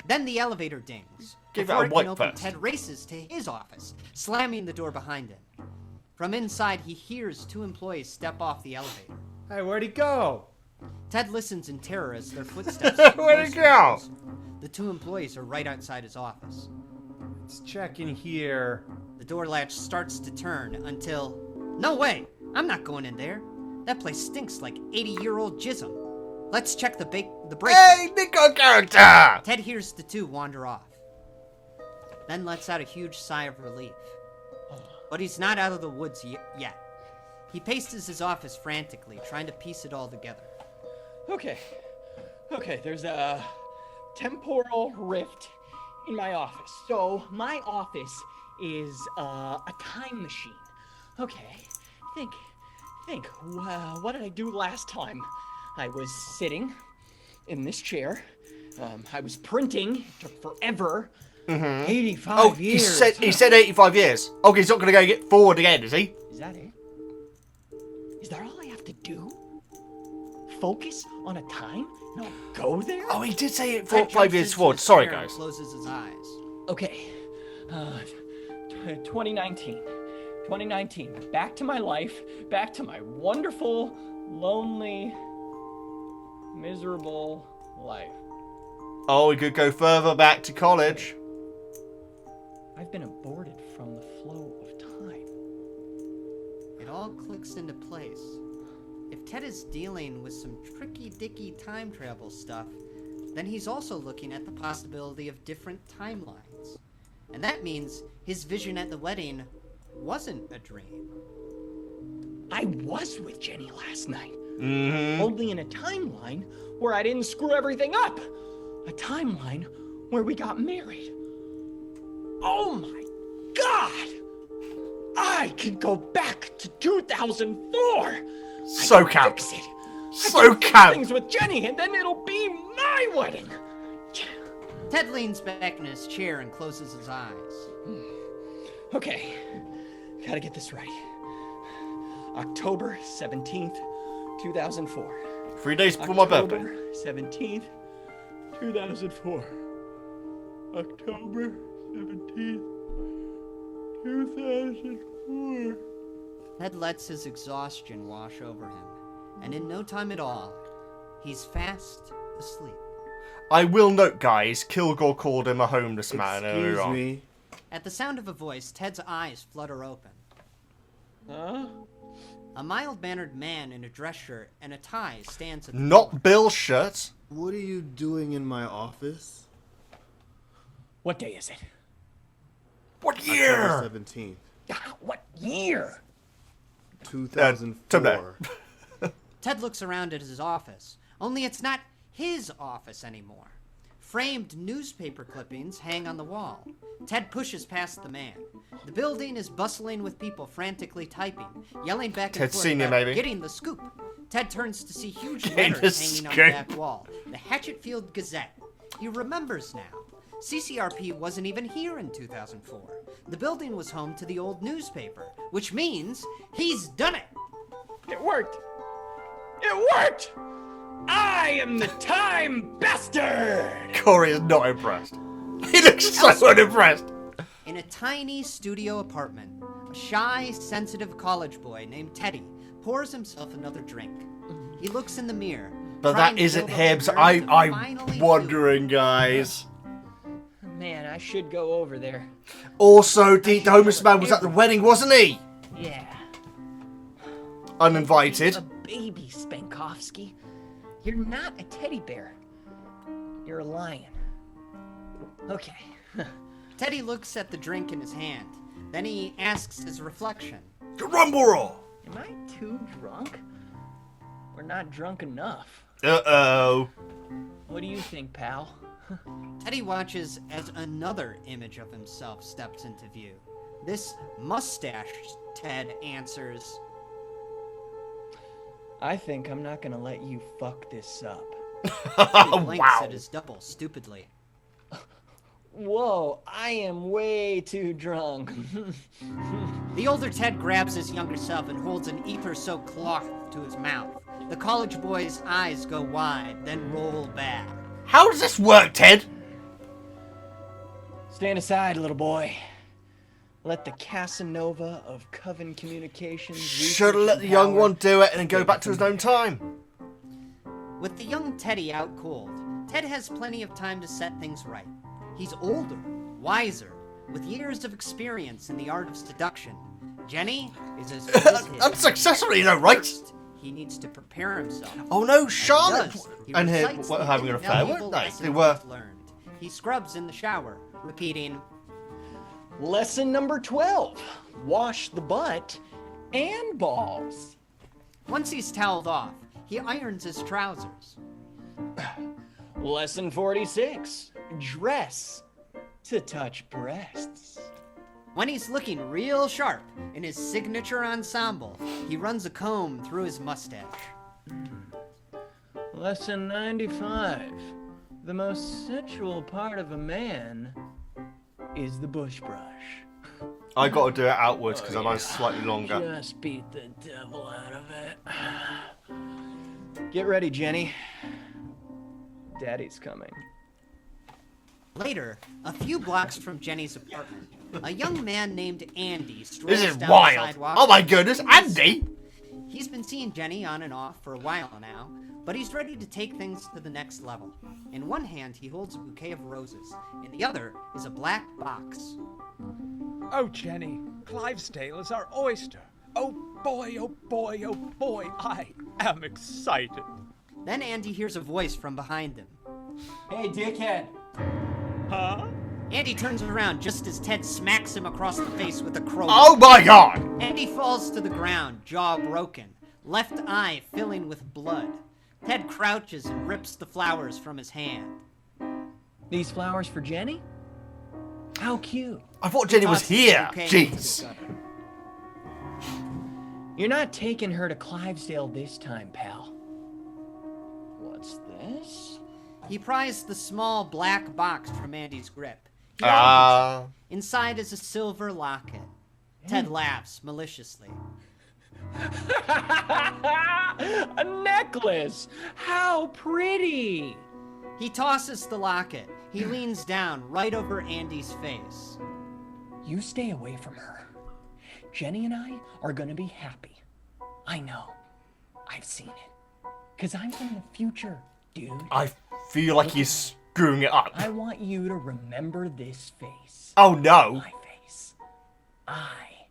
Speaker 3: Then the elevator dings.
Speaker 1: Give
Speaker 3: Before
Speaker 1: it a
Speaker 3: it can
Speaker 1: wipe
Speaker 3: open,
Speaker 1: first.
Speaker 3: Ted races to his office, slamming the door behind him. From inside, he hears 2 employees step off the elevator.
Speaker 13: Hey, where'd he go?
Speaker 3: Ted listens in terror as their footsteps.
Speaker 1: Where'd it go?
Speaker 3: The two employees are right outside his office.
Speaker 13: Let's check in here.
Speaker 3: The door latch starts to turn until... No way! I'm not going in there. That place stinks like 80-year-old jism. Let's check the break.
Speaker 1: Hey, Nico character!
Speaker 3: Ted hears the two wander off, then lets out a huge sigh of relief. But he's not out of the woods yet. He paces his office frantically, trying to piece it all together.
Speaker 4: Okay, there's a temporal rift in my office. So my office is a time machine. Okay, think. What did I do last time? I was sitting in this chair. I was printing. It took forever. 85 years.
Speaker 1: He said 85 years. Okay, he's not going to go get forward again, is he?
Speaker 4: Is that it? Is that all I have to do? Focus on a time and I'll go there?
Speaker 1: Oh, he did say it 5 years forward. Sorry, guys.
Speaker 3: Closes his eyes.
Speaker 4: Okay. 2019. 2019. Back to my life. Back to my wonderful, lonely, miserable life.
Speaker 1: Oh, we could go further back to college.
Speaker 4: I've been aborted from the flow of time.
Speaker 3: It all clicks into place. If Ted is dealing with some tricky-dicky time travel stuff, then he's also looking at the possibility of different timelines. And that means his vision at the wedding wasn't a dream.
Speaker 4: I was with Jenny last night. Only in a timeline where I didn't screw everything up. A timeline where we got married. Oh my God! I can go back to 2004.
Speaker 1: So camp.
Speaker 4: Fix it.
Speaker 1: So camp.
Speaker 4: Things with Jenny, and then it'll be my wedding.
Speaker 3: Ted leans back in his chair and closes his eyes.
Speaker 4: Okay, gotta get this right. October 17th, 2004.
Speaker 1: 3 days before my birthday.
Speaker 4: October 17th, 2004. October 17th, 2004.
Speaker 3: Ted lets his exhaustion wash over him, and in no time at all, he's fast asleep.
Speaker 1: I will note, guys, Kilgore called him a homeless man earlier on.
Speaker 9: me.
Speaker 3: At the sound of a voice, Ted's eyes flutter open.
Speaker 4: Huh?
Speaker 3: A mild-mannered man in a dress shirt and a tie stands at the door.
Speaker 1: Not Bill's shirt.
Speaker 14: What are you doing in my office?
Speaker 4: What day is it?
Speaker 1: What year?
Speaker 14: October 17th.
Speaker 4: What year?
Speaker 14: 2004.
Speaker 3: Ted looks around at his office, only it's not his office anymore. Framed newspaper clippings hang on the wall. Ted pushes past the man. The building is bustling with people frantically typing, yelling back and
Speaker 1: Ted
Speaker 3: forth
Speaker 1: Senior,
Speaker 3: about
Speaker 1: maybe.
Speaker 3: getting the scoop. Ted turns to see huge
Speaker 1: Getting
Speaker 3: letters
Speaker 1: the
Speaker 3: hanging on
Speaker 1: scoop.
Speaker 3: the back wall. The Hatchetfield Gazette. He remembers now. CCRP wasn't even here in 2004. The building was home to the old newspaper, which means he's done it.
Speaker 4: It worked. It worked! I am the time bastard!
Speaker 1: Corey is not impressed. He looks so unimpressed.
Speaker 3: In a tiny studio apartment, a shy, sensitive college boy named Teddy pours himself another drink. He looks in the mirror.
Speaker 1: But
Speaker 3: trying
Speaker 1: that
Speaker 3: to
Speaker 1: isn't
Speaker 3: build up the
Speaker 1: Hibbs.
Speaker 3: nerve to
Speaker 1: I'm
Speaker 3: finally
Speaker 1: wondering, guys.
Speaker 4: Man, I should go over there.
Speaker 1: Also, the homeless man was at the wedding, wasn't he?
Speaker 4: Yeah.
Speaker 1: Uninvited.
Speaker 4: A baby, Spankovsky. You're not a teddy bear. You're a lion. Okay.
Speaker 3: Teddy looks at the drink in his hand. Then he asks his reflection.
Speaker 1: Rumble roll!
Speaker 4: Am I too drunk? Or not drunk enough?
Speaker 1: Uh-oh.
Speaker 4: What do you think, pal?
Speaker 3: Teddy watches as another image of himself steps into view. This mustached Ted answers,
Speaker 4: I think I'm not gonna let you fuck this up.
Speaker 3: He blinks at his double stupidly.
Speaker 4: Whoa, I am way too drunk.
Speaker 3: The older Ted grabs his younger self and holds an ether-soaked cloth to his mouth. The college boy's eyes go wide, then roll back.
Speaker 1: How does this work, Ted?
Speaker 4: Stand aside, little boy. Let the Casanova of Coven Communications...
Speaker 1: Should have let the young one do it and then go back to his own time.
Speaker 3: With the young Teddy out cold, Ted has plenty of time to set things right. He's older, wiser, with years of experience in the art of seduction. Jenny is as good as his.
Speaker 1: Unsuccessfully, though, right?
Speaker 3: First, he needs to prepare himself.
Speaker 1: Oh no, Charlotte
Speaker 3: He
Speaker 1: and him
Speaker 3: recites
Speaker 1: were
Speaker 3: the
Speaker 1: having an affair,
Speaker 3: invaluable
Speaker 1: weren't they?
Speaker 3: lessons
Speaker 1: They were.
Speaker 3: he's learned. He scrubs in the shower, repeating,
Speaker 4: Lesson number 12. Wash the butt and balls.
Speaker 3: Once he's toweled off, he irons his trousers.
Speaker 4: Lesson 46. Dress to touch breasts.
Speaker 3: When he's looking real sharp in his signature ensemble, he runs a comb through his mustache.
Speaker 4: Lesson 95. The most sensual part of a man is the bush brush.
Speaker 1: I got to do it outwards because mine's slightly longer.
Speaker 4: Just beat the devil out of it. Get ready, Jenny. Daddy's coming.
Speaker 3: Later, a few blocks from Jenny's apartment, a young man named Andy strolls
Speaker 1: This is
Speaker 3: down
Speaker 1: wild.
Speaker 3: the sidewalk.
Speaker 1: Oh my goodness, Andy!
Speaker 3: He's been seeing Jenny on and off for a while now, but he's ready to take things to the next level. In one hand, he holds a bouquet of roses. In the other is a black box.
Speaker 10: Oh, Jenny, Clivesdale is our oyster. Oh boy, oh boy, oh boy, I am excited.
Speaker 3: Then Andy hears a voice from behind him.
Speaker 4: Hey, dickhead.
Speaker 10: Huh?
Speaker 3: Andy turns around just as Ted smacks him across the face with a crowbar.
Speaker 1: Oh my god!
Speaker 3: Andy falls to the ground, jaw broken, left eye filling with blood. Ted crouches and rips the flowers from his hand.
Speaker 4: These flowers for Jenny? How cute.
Speaker 1: I thought Jenny was
Speaker 3: Tosses the
Speaker 1: here.
Speaker 3: bouquet into the
Speaker 1: Jeez.
Speaker 3: gutter.
Speaker 4: You're not taking her to Clivesdale this time, pal. What's this?
Speaker 3: He pries the small black box from Andy's grip. He
Speaker 1: Ah.
Speaker 3: opens it. Inside is a silver locket. Ted laughs maliciously.
Speaker 4: A necklace! How pretty!
Speaker 3: He tosses the locket. He leans down right over Andy's face.
Speaker 4: You stay away from her. Jenny and I are gonna be happy. I know. I've seen it. 'Cause I'm from the future, dude.
Speaker 1: I feel like he's screwing it up.
Speaker 4: I want you to remember this face.
Speaker 1: Oh no.
Speaker 4: My face. I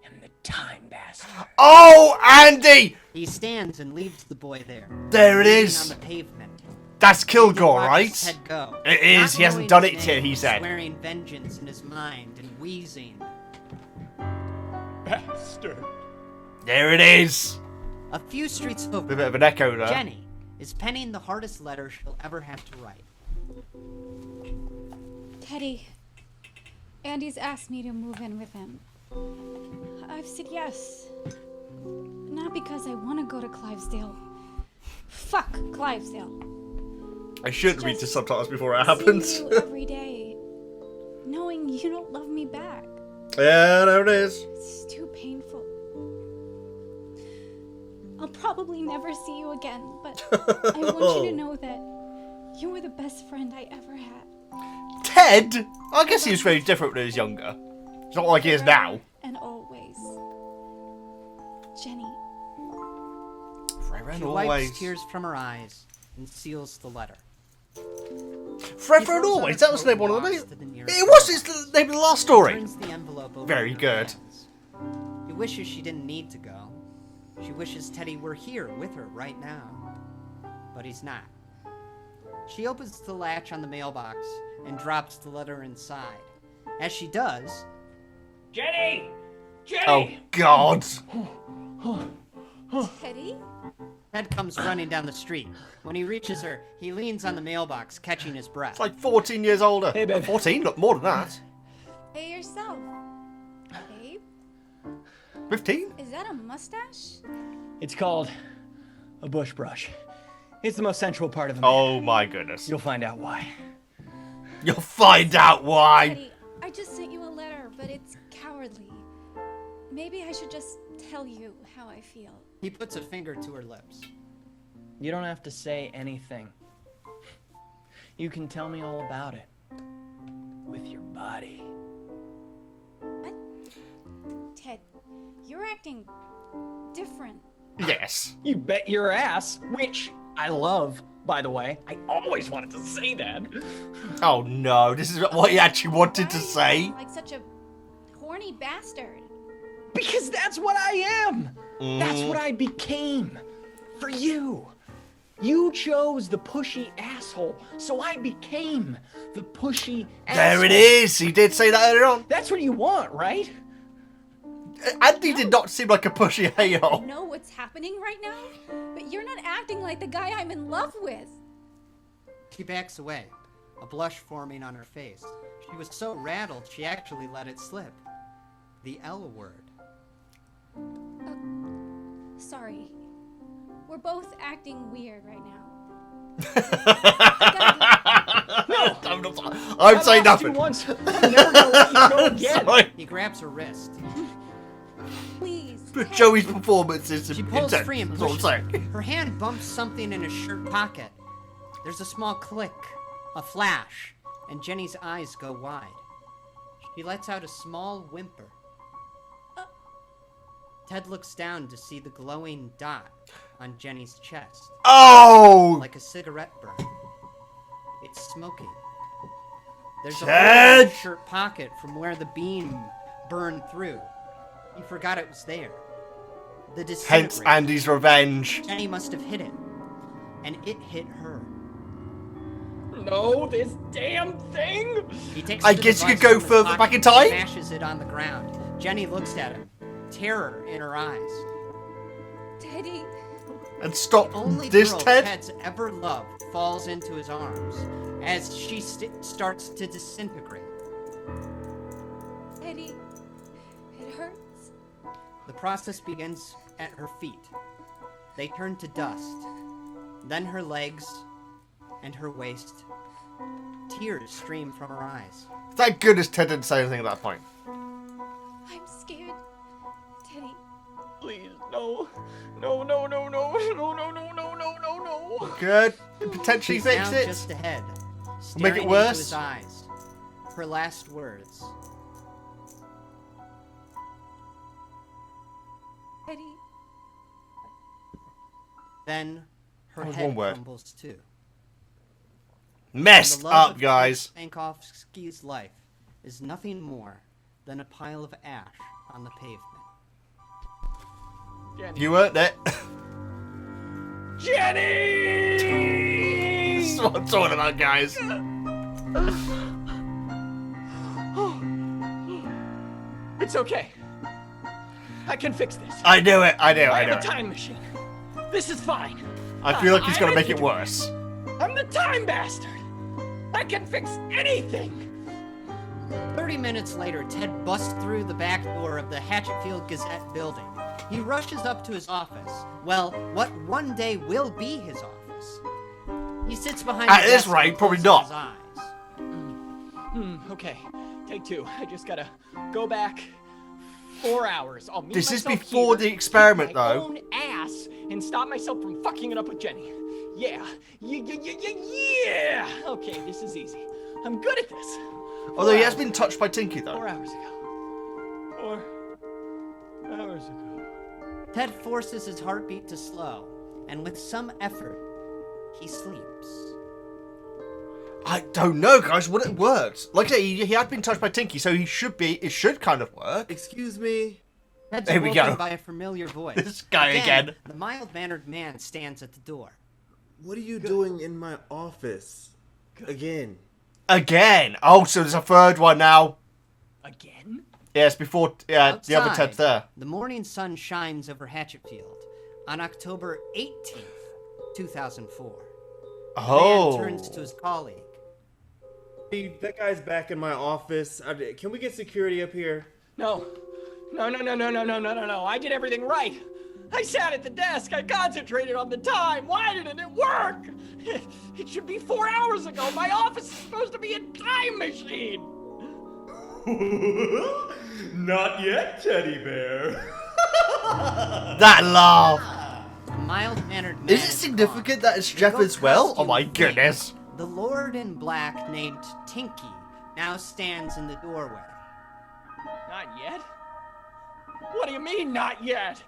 Speaker 4: am the time bastard.
Speaker 1: Oh, Andy!
Speaker 3: He stands and leaves the boy there.
Speaker 1: There it
Speaker 3: leaning
Speaker 1: is.
Speaker 3: on the pavement.
Speaker 1: That's
Speaker 3: Andy
Speaker 1: Kilgore,
Speaker 3: watches
Speaker 1: right?
Speaker 3: Ted go,
Speaker 1: It is.
Speaker 3: not
Speaker 1: He hasn't
Speaker 3: knowing
Speaker 1: done
Speaker 3: his
Speaker 1: it yet,
Speaker 3: name,
Speaker 1: he said.
Speaker 3: swearing vengeance in his mind and wheezing.
Speaker 10: Bastard.
Speaker 1: There it is.
Speaker 3: A few streets over,
Speaker 1: A bit of an echo there.
Speaker 3: Jenny is penning the hardest letter she'll ever have to write.
Speaker 2: Teddy, Andy's asked me to move in with him. I've said yes. Not because I want to go to Clivesdale. Fuck Clivesdale.
Speaker 1: I should read the subtitles before it happens.
Speaker 2: Seeing you every day, knowing you don't love me back.
Speaker 1: Yeah, there it is.
Speaker 2: It's too painful. I'll probably never see you again, but I want you to know that you were the best friend I ever had.
Speaker 1: Ted? I guess he was very different when he was younger. It's not like he is now.
Speaker 2: And always. Jenny.
Speaker 1: Forever
Speaker 3: She
Speaker 1: and
Speaker 3: wipes
Speaker 1: always.
Speaker 3: tears from her eyes and seals the letter.
Speaker 1: Forever and always. That was the name of one of the names. It was. It's the name of the last story.
Speaker 3: Turns the envelope over
Speaker 1: Very
Speaker 3: in her
Speaker 1: good.
Speaker 3: hands. She wishes she didn't need to go. She wishes Teddy were here with her right now. But he's not. She opens the latch on the mailbox and drops the letter inside. As she does,
Speaker 4: Jenny! Jenny!
Speaker 1: Oh God.
Speaker 2: Teddy?
Speaker 3: Ted comes running down the street. When he reaches her, he leans on the mailbox, catching his breath.
Speaker 1: It's like 14 years older.
Speaker 4: Hey, babe.
Speaker 1: 14? Look, more than that.
Speaker 2: Hey yourself. Babe?
Speaker 1: 15?
Speaker 2: Is that a mustache?
Speaker 4: It's called a bush brush. It's the most sensual part of a man.
Speaker 1: Oh my goodness.
Speaker 4: You'll find out why.
Speaker 1: You'll find out why.
Speaker 2: Teddy, I just sent you a letter, but it's cowardly. Maybe I should just tell you how I feel.
Speaker 3: He puts a finger to her lips.
Speaker 4: You don't have to say anything. You can tell me all about it. With your body.
Speaker 2: What? Ted, you're acting different.
Speaker 1: Yes.
Speaker 4: You bet your ass. Which I love, by the way. I always wanted to say that.
Speaker 1: Oh no, this is what he actually wanted to say.
Speaker 2: Like such a horny bastard.
Speaker 4: Because that's what I am. That's what I became. For you. You chose the pushy asshole, so I became the pushy asshole.
Speaker 1: There it is. He did say that earlier on.
Speaker 4: That's what you want, right?
Speaker 1: Andy did not seem like a pushy
Speaker 2: I
Speaker 1: a-hole.
Speaker 2: know what's happening right now, but you're not acting like the guy I'm in love with.
Speaker 3: She backs away, a blush forming on her face. She was so rattled she actually let it slip. The L word.
Speaker 2: Sorry. We're both acting weird right now.
Speaker 1: I'm saying nothing.
Speaker 4: Once. I'm never gonna let you go again.
Speaker 1: Sorry.
Speaker 3: He grabs her wrist.
Speaker 2: Please.
Speaker 1: But Joey's performance is
Speaker 3: She pulls
Speaker 1: intense.
Speaker 3: free and
Speaker 1: That's all I'm
Speaker 3: pushes.
Speaker 1: saying.
Speaker 3: Her hand bumps something in his shirt pocket. There's a small click, a flash, and Jenny's eyes go wide. She lets out a small whimper. Ted looks down to see the glowing dot on Jenny's chest.
Speaker 1: Oh!
Speaker 3: Like a cigarette burn. It's smoking. There's a hole
Speaker 1: Ted!
Speaker 3: in his shirt pocket from where the beam burned through. He forgot it was there. The
Speaker 1: Hence
Speaker 3: disintegrator.
Speaker 1: Andy's revenge.
Speaker 3: Jenny must have hit it. And it hit her.
Speaker 4: No, this damn thing!
Speaker 3: He takes
Speaker 1: I
Speaker 3: the
Speaker 1: guess you could
Speaker 3: device
Speaker 1: go
Speaker 3: from his
Speaker 1: further
Speaker 3: pocket
Speaker 1: back in
Speaker 3: and
Speaker 1: time?
Speaker 3: Smashes it on the ground. Jenny looks at him, terror in her eyes.
Speaker 2: Teddy.
Speaker 1: And stop
Speaker 3: The only
Speaker 1: this,
Speaker 3: girl
Speaker 1: Ted.
Speaker 3: Ted's ever loved falls into his arms as she starts to disintegrate.
Speaker 2: Teddy. It hurts.
Speaker 3: The process begins at her feet. They turn to dust. Then her legs and her waist. Tears stream from her eyes.
Speaker 1: Thank goodness Ted didn't say anything at that point.
Speaker 2: I'm scared. Teddy.
Speaker 4: Please, no. No, no, no, no, no, no, no, no, no, no, no.
Speaker 1: Good. Potentially
Speaker 3: She's
Speaker 1: fix
Speaker 3: down
Speaker 1: it.
Speaker 3: just ahead,
Speaker 1: Make
Speaker 3: staring
Speaker 1: it
Speaker 3: into
Speaker 1: worse.
Speaker 3: his eyes. Her last words.
Speaker 2: Teddy.
Speaker 3: Then her
Speaker 1: Oh,
Speaker 3: head
Speaker 1: one word.
Speaker 3: crumbles too.
Speaker 1: Messed
Speaker 3: And the love
Speaker 1: up,
Speaker 3: of
Speaker 1: guys.
Speaker 3: Stankovsky's life is nothing more than a pile of ash on the pavement.
Speaker 4: Jenny.
Speaker 1: You weren't there.
Speaker 4: Jenny!
Speaker 1: This is what I'm talking about, guys.
Speaker 4: It's okay. I can fix this.
Speaker 1: I knew it. I knew
Speaker 4: I
Speaker 1: it.
Speaker 4: have a time machine. This is fine.
Speaker 1: I feel like he's
Speaker 4: I'm
Speaker 1: gonna make it
Speaker 4: educated.
Speaker 1: worse.
Speaker 4: I'm the time bastard. I can fix anything.
Speaker 3: 30 minutes later, Ted busts through the back door of the Hatchetfield Gazette building. He rushes up to his office. Well, what one day will be his office. He sits behind
Speaker 1: At
Speaker 3: the
Speaker 1: this
Speaker 3: desk
Speaker 1: rate,
Speaker 3: and
Speaker 1: probably
Speaker 3: closes
Speaker 1: not.
Speaker 3: his eyes.
Speaker 4: Okay, take two. I just gotta go back 4 hours. I'll meet
Speaker 1: This is
Speaker 4: myself
Speaker 1: before
Speaker 4: here,
Speaker 1: the experiment,
Speaker 4: kick my
Speaker 1: though.
Speaker 4: own ass and stop myself from fucking it up with Jenny. Yeah. Yeah. Okay, this is easy. I'm good at this.
Speaker 1: Although he has been touched by Tinky, though.
Speaker 4: 4 hours ago. 4 hours ago.
Speaker 3: Ted forces his heartbeat to slow, and with some effort, he sleeps.
Speaker 1: I don't know, guys. Would it work? Like I say, he had been touched by Tinky, so he should be. It should kind of work.
Speaker 14: Excuse me.
Speaker 3: Ted's
Speaker 1: There we
Speaker 3: woken
Speaker 1: go.
Speaker 3: by a familiar voice.
Speaker 1: This guy again.
Speaker 3: The mild-mannered man stands at the door.
Speaker 14: What are you doing in my office? Again.
Speaker 1: Again. Oh, so there's a third one now.
Speaker 4: Again?
Speaker 1: Yes, before the other
Speaker 3: Outside,
Speaker 1: Ted's there.
Speaker 3: the morning sun shines over Hatchetfield on October 18th, 2004.
Speaker 1: Oh.
Speaker 3: The man turns to his colleague.
Speaker 14: Hey, that guy's back in my office. Can we get security up here?
Speaker 4: No. No. I did everything right. I sat at the desk. I concentrated on the time. Why didn't it work? It should be 4 hours ago. My office is supposed to be a time machine.
Speaker 15: Not yet, teddy bear.
Speaker 1: That laugh.
Speaker 3: The mild-mannered man
Speaker 1: Is it significant that it's Jeff as well? Oh my goodness.
Speaker 3: The lord in black named Tinky now stands in the doorway.
Speaker 4: Not yet? What do you mean, not yet?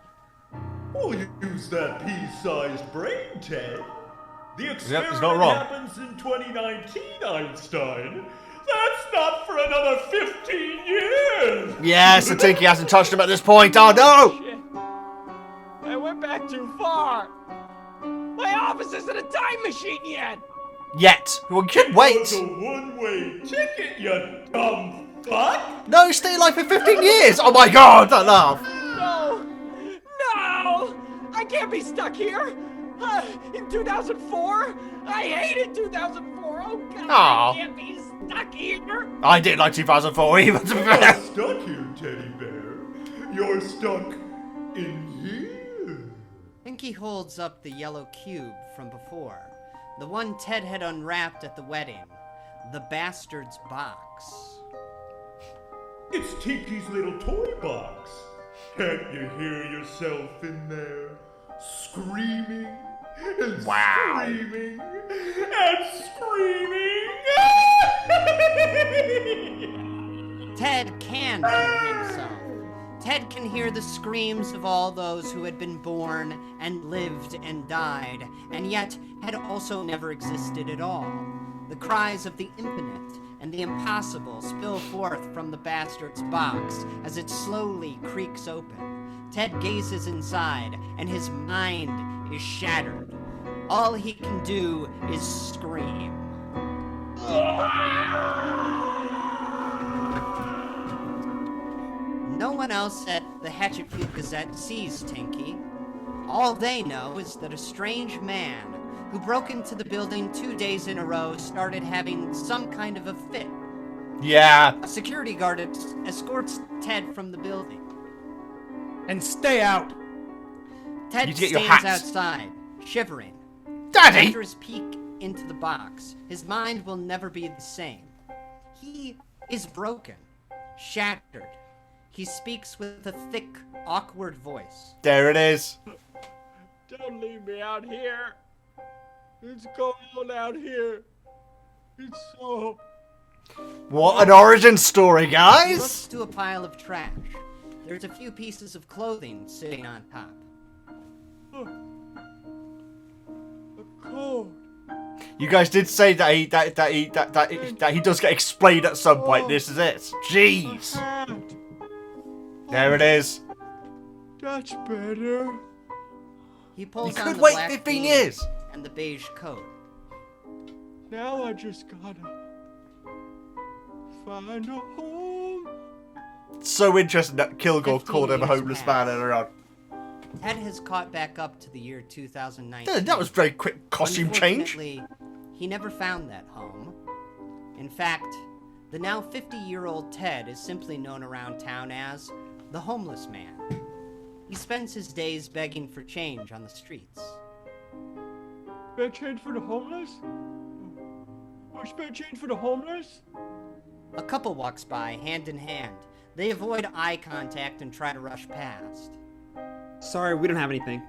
Speaker 15: Oh, you use that pea-sized brain, Ted. The
Speaker 1: Yep,
Speaker 15: experiment
Speaker 1: he's not wrong.
Speaker 15: happens in 2019, Einstein. That's not for another 15 years.
Speaker 1: Yes, the Tinky hasn't touched him at this point. Oh no!
Speaker 4: Shit. I went back too far. My office isn't a time machine yet.
Speaker 1: Yet. We could wait.
Speaker 15: It's a one-way ticket, you dumb fuck.
Speaker 1: No, stay alive for 15 years. Oh my god, that laugh.
Speaker 4: No! No! I can't be stuck here! In 2004? I hated 2004! Oh god,
Speaker 1: Aw.
Speaker 4: I can't be stuck here!
Speaker 1: I did like 2004 even, to be
Speaker 15: You're
Speaker 1: fair.
Speaker 15: not stuck here, teddy bear. You're stuck in here.
Speaker 3: Pinky holds up the yellow cube from before. The one Ted had unwrapped at the wedding. The bastard's box.
Speaker 15: It's Tinky's little toy box. Can't you hear yourself in there? Screaming and screaming and screaming.
Speaker 3: Ted can hear himself. Ted can hear the screams of all those who had been born and lived and died, and yet had also never existed at all. The cries of the infinite and the impossible spill forth from the bastard's box as it slowly creaks open. Ted gazes inside, and his mind is shattered. All he can do is scream. No one else at the Hatchetfield Gazette sees Tinky. All they know is that a strange man who broke into the building 2 days in a row started having some kind of a fit.
Speaker 1: Yeah.
Speaker 3: A security guard escorts Ted from the building.
Speaker 13: And stay out!
Speaker 3: Ted
Speaker 1: You get your
Speaker 3: stands
Speaker 1: hat.
Speaker 3: outside, shivering.
Speaker 1: Daddy!
Speaker 3: After his peek into the box, his mind will never be the same. He is broken, shattered. He speaks with a thick, awkward voice.
Speaker 1: There it is.
Speaker 4: Don't leave me out here. It's cold out here. It's so...
Speaker 1: What an origin story,
Speaker 3: He
Speaker 1: guys!
Speaker 3: looks to a pile of trash. There's a few pieces of clothing sitting on top.
Speaker 4: Cold.
Speaker 1: You guys did say that he does get explained at some point. This is it. Jeez. There it is.
Speaker 4: That's better.
Speaker 3: He pulls
Speaker 1: You
Speaker 3: on
Speaker 1: could
Speaker 3: the
Speaker 1: wait
Speaker 3: black
Speaker 1: 15
Speaker 3: beanie
Speaker 1: years.
Speaker 3: and the beige coat.
Speaker 4: Now I just gotta find a home.
Speaker 1: So interesting that Kilgore
Speaker 3: 15
Speaker 1: called him a
Speaker 3: years
Speaker 1: homeless
Speaker 3: pass.
Speaker 1: man earlier on.
Speaker 3: Ted has caught back up to the year 2019.
Speaker 1: That was very quick costume change.
Speaker 3: Unfortunately, he never found that home. In fact, the now 50-year-old Ted is simply known around town as the homeless man. He spends his days begging for change on the streets.
Speaker 4: Spare change for the homeless? Or spare change for the homeless?
Speaker 3: A couple walks by, hand in hand. They avoid eye contact and try to rush past.
Speaker 9: Sorry, we don't have anything.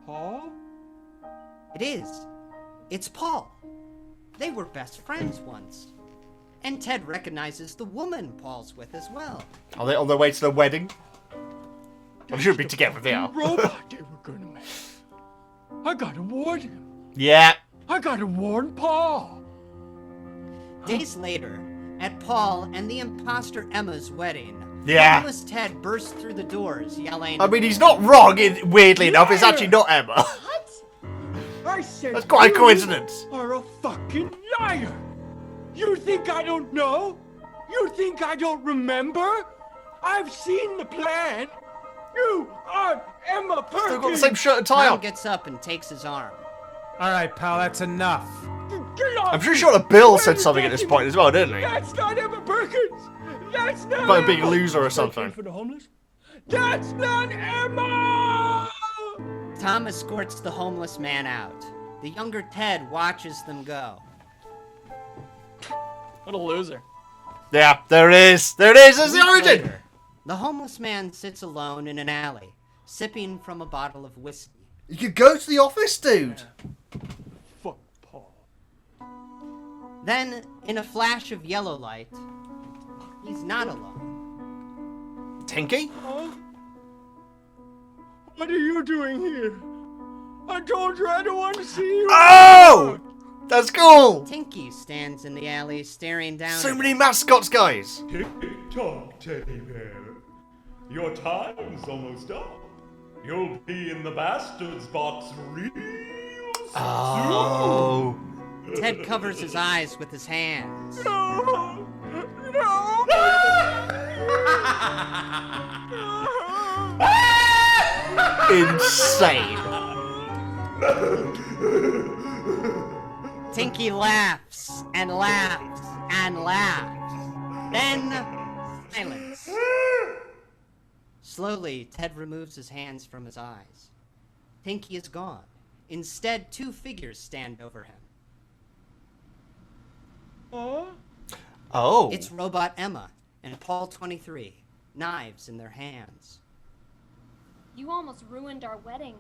Speaker 4: Paul?
Speaker 3: It is. It's Paul. They were best friends once. And Ted recognizes the woman Paul's with as well.
Speaker 1: Are they on their way to the wedding? Well, they should be together, they are.
Speaker 4: Robot they were gonna make. I gotta warn him.
Speaker 1: Yeah.
Speaker 4: I gotta warn Paul.
Speaker 3: Days later, at Paul and the imposter Emma's wedding,
Speaker 1: Yeah.
Speaker 3: homeless Ted bursts through the doors yelling,
Speaker 1: I mean, he's not wrong, weirdly enough. It's actually not Emma.
Speaker 4: I said
Speaker 1: That's quite a
Speaker 4: you
Speaker 1: coincidence.
Speaker 4: are a fucking liar. You think I don't know? You think I don't remember? I've seen the plan. You are Emma Perkins.
Speaker 1: Still got the same shirt and tie
Speaker 3: Tom
Speaker 1: on.
Speaker 3: gets up and takes his arm.
Speaker 13: Alright, pal, that's enough.
Speaker 4: Get off
Speaker 1: I'm pretty
Speaker 4: me.
Speaker 1: sure that Bill
Speaker 4: Where
Speaker 1: said
Speaker 4: did
Speaker 1: something
Speaker 4: that
Speaker 1: at this
Speaker 4: even-
Speaker 1: point as well, didn't he?
Speaker 4: That's not Emma Perkins. That's not
Speaker 1: About being a
Speaker 4: Emma.
Speaker 1: loser or
Speaker 4: Spare
Speaker 1: something.
Speaker 4: change for the homeless? That's not Emma.
Speaker 3: Tom escorts the homeless man out. The younger Ted watches them go.
Speaker 4: What a loser.
Speaker 1: Yeah, there it is. There it is. There's the
Speaker 3: Weeks
Speaker 1: origin.
Speaker 3: later, the homeless man sits alone in an alley, sipping from a bottle of whiskey.
Speaker 1: You could go to the office, dude.
Speaker 4: Fuck Paul.
Speaker 3: Then, in a flash of yellow light, he's not alone.
Speaker 1: Tinky?
Speaker 4: Huh? What are you doing here? I told you I don't want to see you.
Speaker 1: Oh! That's cool!
Speaker 3: Tinky stands in the alley staring down.
Speaker 1: So many mascots, guys!
Speaker 15: Tick-tock, teddy bear. Your time's almost up. You'll be in the bastards box real soon.
Speaker 1: Oh.
Speaker 3: Ted covers his eyes with his hands.
Speaker 4: No!
Speaker 1: Insane.
Speaker 3: Tinky laughs and laughs and laughs. Then silence. Slowly, Ted removes his hands from his eyes. Tinky is gone. Instead, two figures stand over him.
Speaker 1: Oh.
Speaker 3: It's Robot Emma and Paul 23, knives in their hands.
Speaker 5: You almost ruined our wedding,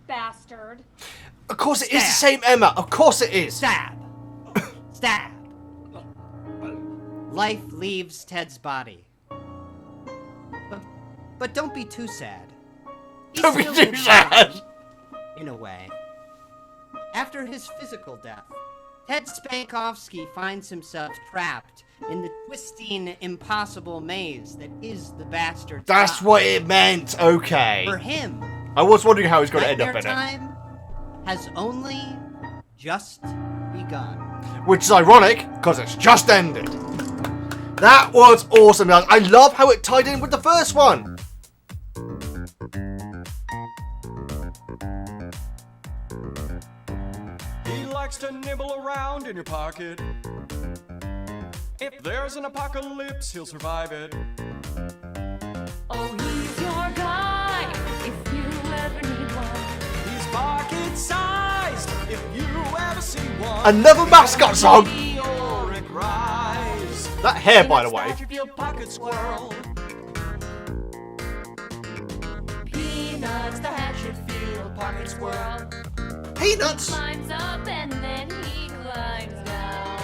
Speaker 5: bastard.
Speaker 1: Of course it is the same Emma. Of course it is.
Speaker 3: Stab. Stab. Life leaves Ted's body. But don't be too sad. He's
Speaker 1: Don't be
Speaker 3: still
Speaker 1: too
Speaker 3: living
Speaker 1: sad.
Speaker 3: on, in a way. After his physical death, Ted Spankovsky finds himself trapped in the twisting, impossible maze that is the bastard.
Speaker 1: That's what it meant. Okay.
Speaker 3: For him,
Speaker 1: I was wondering how he's going to end up
Speaker 3: Nightmare
Speaker 1: in it.
Speaker 3: Time has only just begun.
Speaker 1: Which is ironic, because it's just ended. That was awesome, guys. I love how it tied in with the first one.
Speaker 16: He likes to nibble around in your pocket. If there's an apocalypse, he'll survive it.
Speaker 17: Oh, he's your guy, if you ever need one.
Speaker 16: He's pocket-sized, if you ever see one.
Speaker 1: Another mascot song.
Speaker 16: Meteoric rise.
Speaker 1: That hair, by the way.
Speaker 16: Pocket squirrel.
Speaker 17: Peanuts, the Hatchetfield pocket squirrel.
Speaker 1: Peanuts?
Speaker 17: He climbs up and then he climbs down.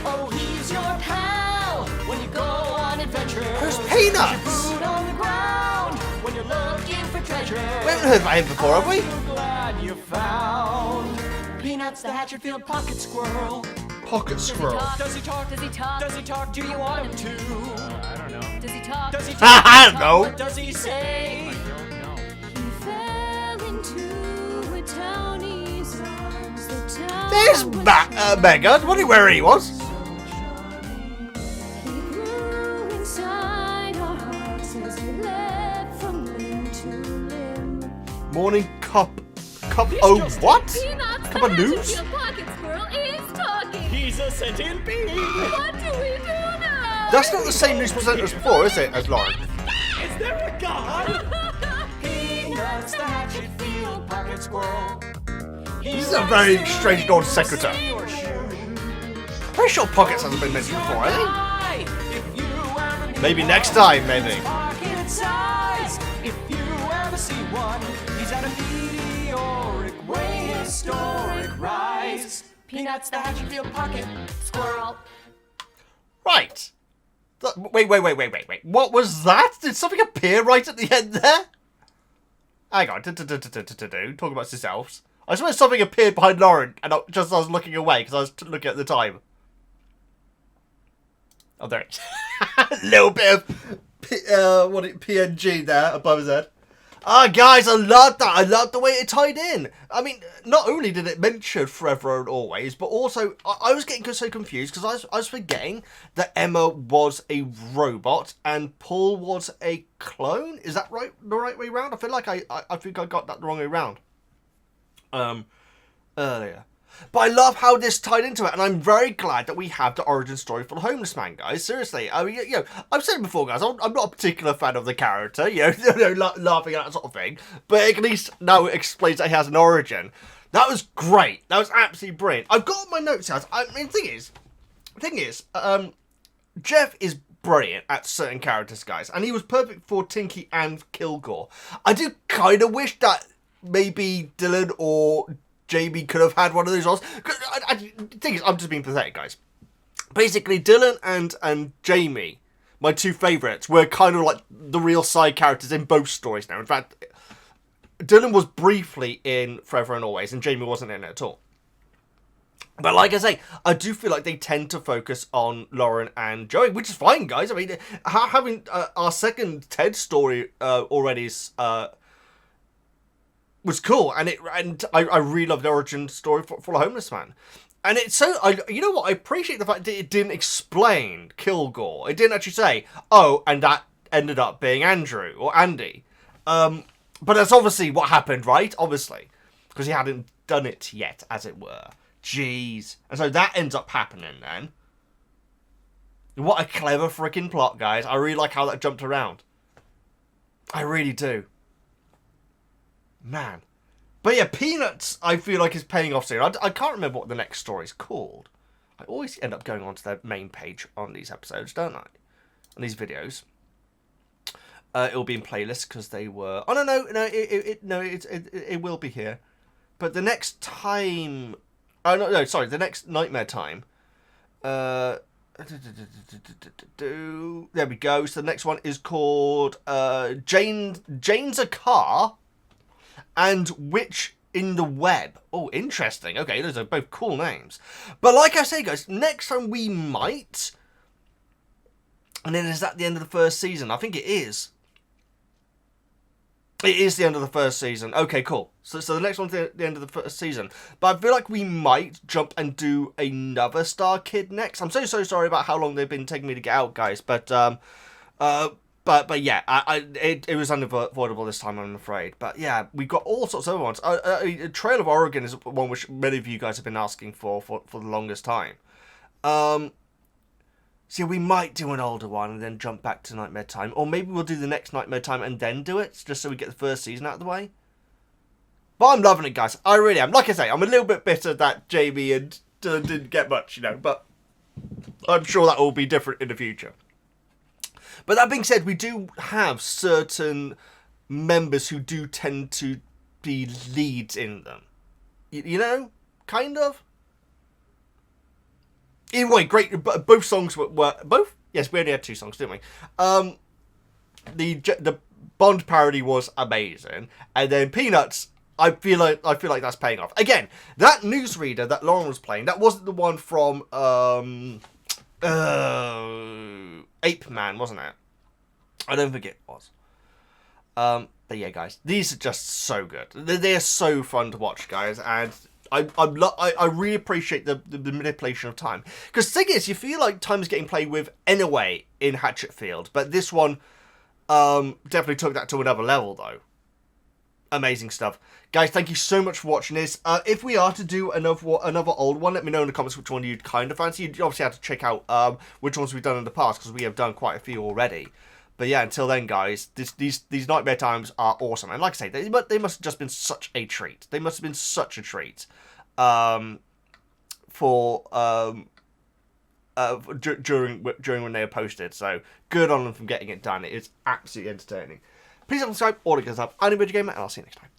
Speaker 16: Oh, he's your pal when you go on adventures.
Speaker 1: Who's Peanuts?
Speaker 16: Food on the ground when you're looking for treasure.
Speaker 1: We haven't heard about him before, have we?
Speaker 16: I'm glad you found Peanuts, the Hatchetfield pocket squirrel.
Speaker 1: Pocket squirrel.
Speaker 16: Does he talk?
Speaker 17: Does he talk?
Speaker 16: Does he talk? Do you want him to?
Speaker 13: I don't know.
Speaker 17: Does he talk?
Speaker 16: Does he talk?
Speaker 1: I don't know.
Speaker 16: What does he say?
Speaker 17: He fell into a townie's arms. The town
Speaker 1: There's Megan. Wondering where he was.
Speaker 17: He grew inside our hearts as he led from limb to limb.
Speaker 1: Morning cup. Oh, what?
Speaker 17: Peanuts,
Speaker 1: Cup of
Speaker 17: the
Speaker 1: news?
Speaker 17: Hatchetfield pocket squirrel is talking.
Speaker 16: He's a sentient being.
Speaker 17: What do we do now?
Speaker 1: That's not the same news presenter as before, is it? As Lauren.
Speaker 16: Is there a god? Peanuts, the Hatchetfield pocket squirrel.
Speaker 1: This is a very strange old secretary. Pretty sure Pockets hasn't been mentioned before, has he? Maybe next time, maybe.
Speaker 16: Pocket size. If you ever see one, he's at a meteoric way, historic rise. Peanuts, the Hatchetfield pocket squirrel.
Speaker 1: Right. Wait. What was that? Did something appear right at the end there? Hang on. Talking about yourselves. I swear something appeared behind Lauren, and I was looking away because I was looking at the time. Oh, there it is. Little bit of PNG there above his head. Ah, guys, I love that. I love the way it tied in. I mean, not only did it mention Forever and Always, but also I was getting so confused because I was forgetting that Emma was a robot and Paul was a clone. Is that right? The right way round? I feel like I think I got that the wrong way round. Earlier. But I love how this tied into it, and I'm very glad that we have the origin story for the homeless man, guys. Seriously, I mean, I've said it before, guys. I'm not a particular fan of the character, laughing at that sort of thing. But at least now it explains that he has an origin. That was great. That was absolutely brilliant. I've got my notes out. I mean, the thing is, Jeff is brilliant at certain characters, guys, and he was perfect for Tinky and Kilgore. I do kind of wish that maybe Dylan or Jamie could have had one of those roles. The thing is, I'm just being pathetic, guys. Basically, Dylan and Jamie, my two favourites, were kind of like the real side characters in both stories now. In fact, Dylan was briefly in Forever and Always, and Jamie wasn't in it at all. But like I say, I do feel like they tend to focus on Lauren and Joey, which is fine, guys. I mean, having our second Ted story already was cool, and I really love the origin story for the homeless man. And it's so, you know what, I appreciate the fact that it didn't explain Kilgore. It didn't actually say, oh, and that ended up being Andrew or Andy. But that's obviously what happened, right? Obviously. Because he hadn't done it yet, as it were. Jeez. And so that ends up happening then. What a clever freaking plot, guys. I really like how that jumped around. I really do. Man. But yeah, Peanuts, I feel like, is paying off soon. I can't remember what the next story's called. I always end up going onto their main page on these episodes, don't I? On these videos. It'll be in playlists because they were... Oh, no, it will be here. But the next time... Oh, no, sorry, the next Nightmare Time. There we go. So the next one is called Jane's a Car and Witch in the Web. Oh, interesting. Okay, those are both cool names. But like I say, guys, next time we might... And then is that the end of the first season? I think it is. It is the end of the first season. Okay, cool. So the next one's the end of the first season. But I feel like we might jump and do another StarKid next. I'm so sorry about how long they've been taking me to get out, guys. But yeah, it was unavoidable this time, I'm afraid. But yeah, we've got all sorts of other ones. Trail of Oregon is one which many of you guys have been asking for the longest time. So we might do an older one and then jump back to Nightmare Time. Or maybe we'll do the next Nightmare Time and then do it, just so we get the first season out of the way. But I'm loving it, guys. I really am. Like I say, I'm a little bit bitter that Jamie and Dylan didn't get much, but I'm sure that will be different in the future. But that being said, we do have certain members who do tend to be leads in them. You know? Kind of? Either way, great. Both songs were both. Yes, we only had 2 songs, didn't we? The Bond parody was amazing, and then Peanuts. I feel like that's paying off. Again, that newsreader that Lauren was playing, that wasn't the one from Ape-Man, wasn't it? I don't think it was. But yeah, guys, these are just so good. They're so fun to watch, guys, and I really appreciate the manipulation of time. Because the thing is, you feel like time is getting played with anyway in Hatchetfield, but this one definitely took that to another level, though. Amazing stuff. Guys, thank you so much for watching this. If we are to do another old one, let me know in the comments which one you'd kind of fancy. You obviously have to check out which ones we've done in the past, because we have done quite a few already. But yeah, until then, guys, these Nightmare Times are awesome. And like I say, they must have just been such a treat. They must have been such a treat during when they were posted. So good on them for getting it done. It's absolutely entertaining. Please subscribe, all the good stuff. I'm VEGGIEKNIGHTS, and I'll see you next time.